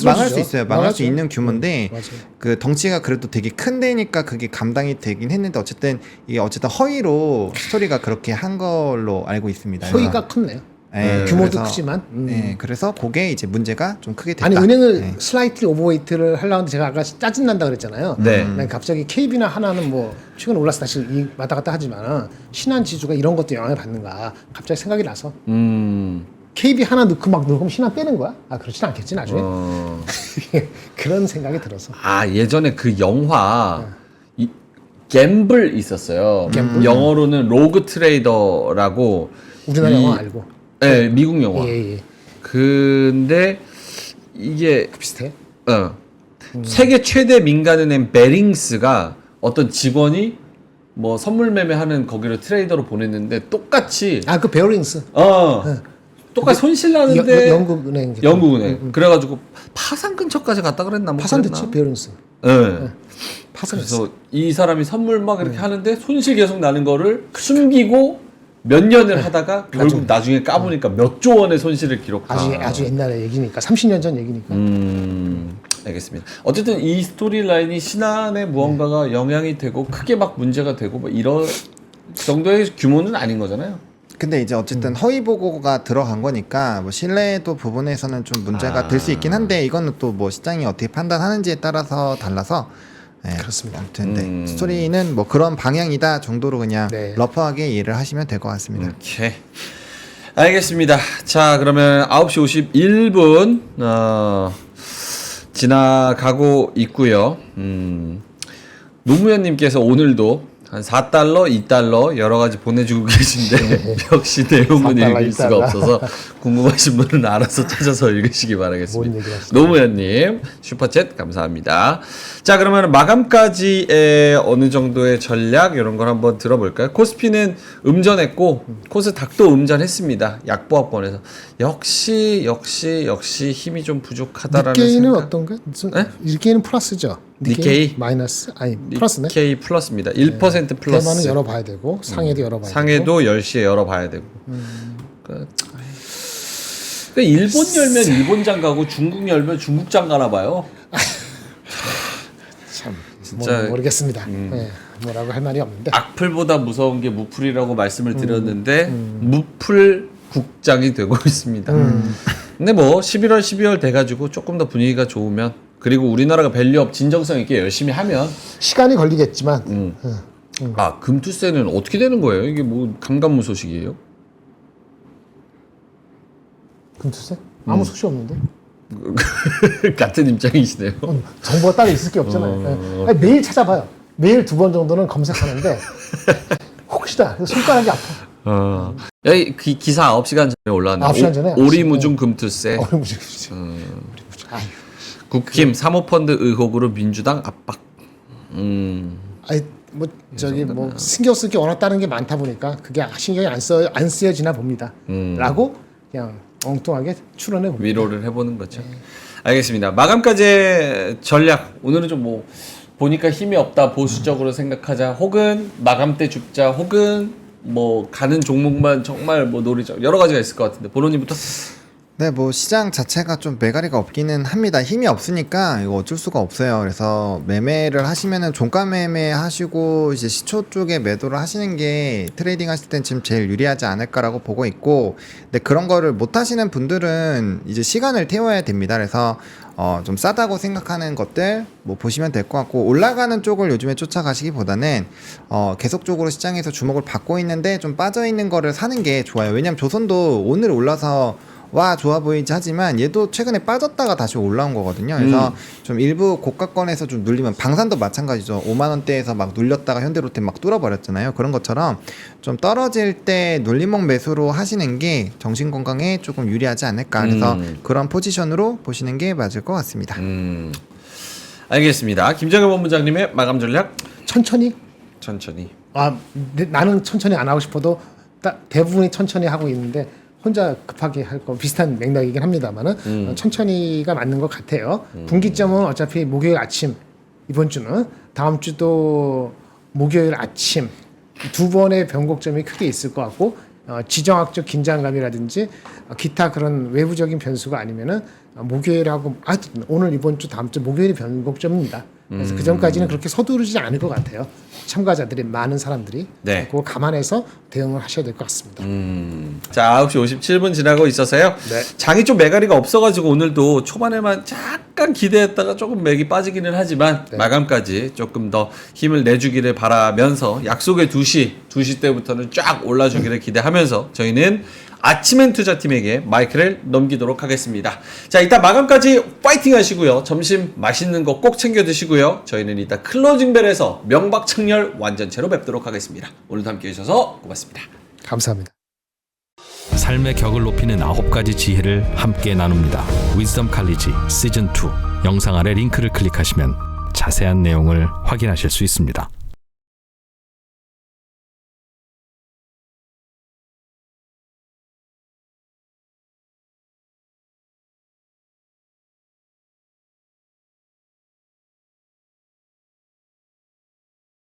망할 수 있어요. 망할 수 있는 규모인데
맞아요.
그 덩치가 그래도 되게 큰 데니까 그게 감당이 되긴 했는데 어쨌든 이게 어쨌든 허위로 스토리가 그렇게 한 걸로 알고 있습니다.
허위가 컸네요.
네,
규모도
그래서,
크지만.
네, 그래서 그게 이제 문제가 좀 크게 됐다.
아니 은행을
네.
슬라이트리 오버웨이트를 하려고 하는데 제가 아까 짜증 난다 그랬잖아요.
네.
난 갑자기 KB나 하나는 뭐 최근 올라서 다시 왔다 갔다 하지만 신한 지주가 이런 것도 영향을 받는가 갑자기 생각이 나서 KB 하나 넣고 막 넣으면 신한 빼는 거야? 아 그렇진 않겠지 나중에. 그런 생각이 들어서.
아 예전에 그 영화 이, 갬블 있었어요.
갬블?
영어로는 로그 트레이더라고.
우리나라
이-
영화 알고.
네, 미국 영화.
예.
근데 이게
비슷해.
세계 최대 민간은행 베링스가 어떤 직원이 뭐 선물 매매하는 거기를 트레이더로 보냈는데 똑같이
아 그 베어링스.
똑같이 손실 나는데
영국은행.
영국은행 그래가지고 파산 근처까지 갔다 그랬나 뭐
파산됐지
그랬나?
베어링스.
네.
파산했어.
그래서 이 사람이 선물 막 이렇게 하는데 손실 계속 나는 거를 숨기고 몇 년을 하다가 결국 나중에 까보니까 몇 조 원의 손실을 기록한.
아주 옛날의 얘기니까 30년 전 얘기니까.
알겠습니다. 어쨌든 이 스토리라인이 신한의 무언가가 영향이 되고 크게 막 문제가 되고 뭐 이런 정도의 규모는 아닌 거잖아요.
근데 이제 어쨌든 허위 보고가 들어간 거니까 뭐 신뢰도 부분에서는 좀 문제가 될 수 있긴 한데 이거는 또 뭐 시장이 어떻게 판단하는지에 따라서 달라서 네,
그렇습니다.
아무튼 네, 스토리는 뭐 그런 방향이다 정도로 그냥
네.
러프하게 이해를 하시면 될 것 같습니다.
오케이. 알겠습니다. 자, 그러면 9시 51분 지나가고 있고요. 노무현님께서 오늘도 한 4달러, 2달러 여러 가지 보내주고 계신데 역시 내용은
4달러,
읽을 수가
2달러.
없어서 궁금하신 분은 알아서 찾아서 읽으시기 바라겠습니다.
뭔 얘기를 하시나요?
노무현님 슈퍼챗 감사합니다. 자 그러면 마감까지의 어느 정도의 전략 이런 걸 한번 들어볼까요? 코스피는 음전했고 코스닥도 음전했습니다. 약보합권에서 역시 힘이 좀 부족하다라는
니케이는
생각.
어떤가? 무슨
네?
니케이는 플러스죠.
니케이?
마이너스 아니 플러스네.
K 플러스입니다. 1% 플러스.
대만은 열어봐야 되고 상해도 열어봐야 되고.
상해도 10시에 열어봐야 되고. 그러니까 일본 열면 일본장 가고 중국 열면 중국장 가나 봐요.
참
진짜
모르겠습니다. 네, 뭐라고 할 말이 없는데.
악플보다 무서운 게 무플이라고 말씀을 드렸는데 무플 국장이 되고 있습니다. 근데 뭐 11월 12월 돼가지고 조금 더 분위기가 좋으면 그리고 우리나라가 밸류업 진정성 있게 열심히 하면
시간이 걸리겠지만
아 금투세는 어떻게 되는 거예요? 이게 뭐 감감무소식이에요?
금투세? 아무 소식 없는데.
같은 입장이시네요.
정보가 따로 있을 게 없잖아요. 아니, 매일 찾아봐요. 매일 2번 정도는 검색하는데 혹시나 손가락이 아파.
여기 기사 9시간 전에 올라왔네요.
9시간 전에?
오리무중 금투세.
어리무지겠지. 아유.
국힘 사모펀드 의혹으로 민주당 압박.
아니 뭐 저기 뭐 신경 쓸 게 워낙 다른 게 많다 보니까 그게 신경이 안 쓰여지나 봅니다. 라고 그냥 엉뚱하게 추론해 봅니다.
위로를 해보는 거죠. 알겠습니다. 마감까지 전략. 오늘은 좀 뭐 보니까 힘이 없다 보수적으로 생각하자. 혹은 마감 때 죽자. 혹은 뭐 가는 종목만 정말 뭐 노리자. 여러 가지가 있을 것 같은데 보로님부터.
네, 뭐 시장 자체가 좀 매가리가 없기는 합니다. 힘이 없으니까 이거 어쩔 수가 없어요. 그래서 매매를 하시면은 종가 매매 하시고 이제 시초 쪽에 매도를 하시는 게 트레이딩 하실 땐 지금 제일 유리하지 않을까라고 보고 있고, 근데 그런 거를 못 하시는 분들은 이제 시간을 태워야 됩니다. 그래서 좀 싸다고 생각하는 것들 뭐 보시면 될 것 같고, 올라가는 쪽을 요즘에 쫓아가시기보다는 계속적으로 시장에서 주목을 받고 있는데 좀 빠져 있는 거를 사는 게 좋아요. 왜냐면 조선도 오늘 올라서 와 좋아 보이지 하지만 얘도 최근에 빠졌다가 다시 올라온 거거든요. 그래서 좀 일부 고가권에서 좀 눌리면, 방산도 마찬가지죠. 5만 원대에서 막 눌렸다가 현대로템 막 뚫어버렸잖아요. 그런 것처럼 좀 떨어질 때 눌림목 매수로 하시는 게 정신 건강에 조금 유리하지 않을까. 그래서 그런 포지션으로 보시는 게 맞을 것 같습니다.
알겠습니다. 김정현 본부장님의 마감 전략
천천히. 나는 천천히 안 하고 싶어도 대부분이 천천히 하고 있는데 혼자 급하게 할 거 비슷한 맥락이긴 합니다만은 천천히가 맞는 것 같아요. 분기점은 어차피 목요일 아침, 이번 주는 다음 주도 목요일 아침 두 번의 변곡점이 크게 있을 것 같고, 지정학적 긴장감이라든지 기타 그런 외부적인 변수가 아니면은 목요일하고 오늘 이번 주 다음 주 목요일이 변곡점입니다. 그래서 그 전까지는 그렇게 서두르지 않을 것 같아요. 참가자들이 많은 사람들이.
네.
그걸 감안해서 대응을 하셔야 될 것 같습니다.
자, 9시 57분 지나고 있어서요.
네.
장이 좀 매가리가 없어가지고 오늘도 초반에만 잠깐 기대했다가 조금 맥이 빠지기는 하지만 마감까지 조금 더 힘을 내주기를 바라면서 약속의 2시 때부터는 쫙 올라주기를 기대하면서 저희는 아침엔 투자팀에게 마이크를 넘기도록 하겠습니다. 자, 이따 마감까지 파이팅 하시고요. 점심 맛있는 거 꼭 챙겨 드시고요. 저희는 이따 클로징벨에서 명박창렬 완전체로 뵙도록 하겠습니다. 오늘도 함께 해주셔서 고맙습니다.
감사합니다.
삶의 격을 높이는 9가지 지혜를 함께 나눕니다. 위즈덤 칼리지 시즌 2 영상 아래 링크를 클릭하시면 자세한 내용을 확인하실 수 있습니다.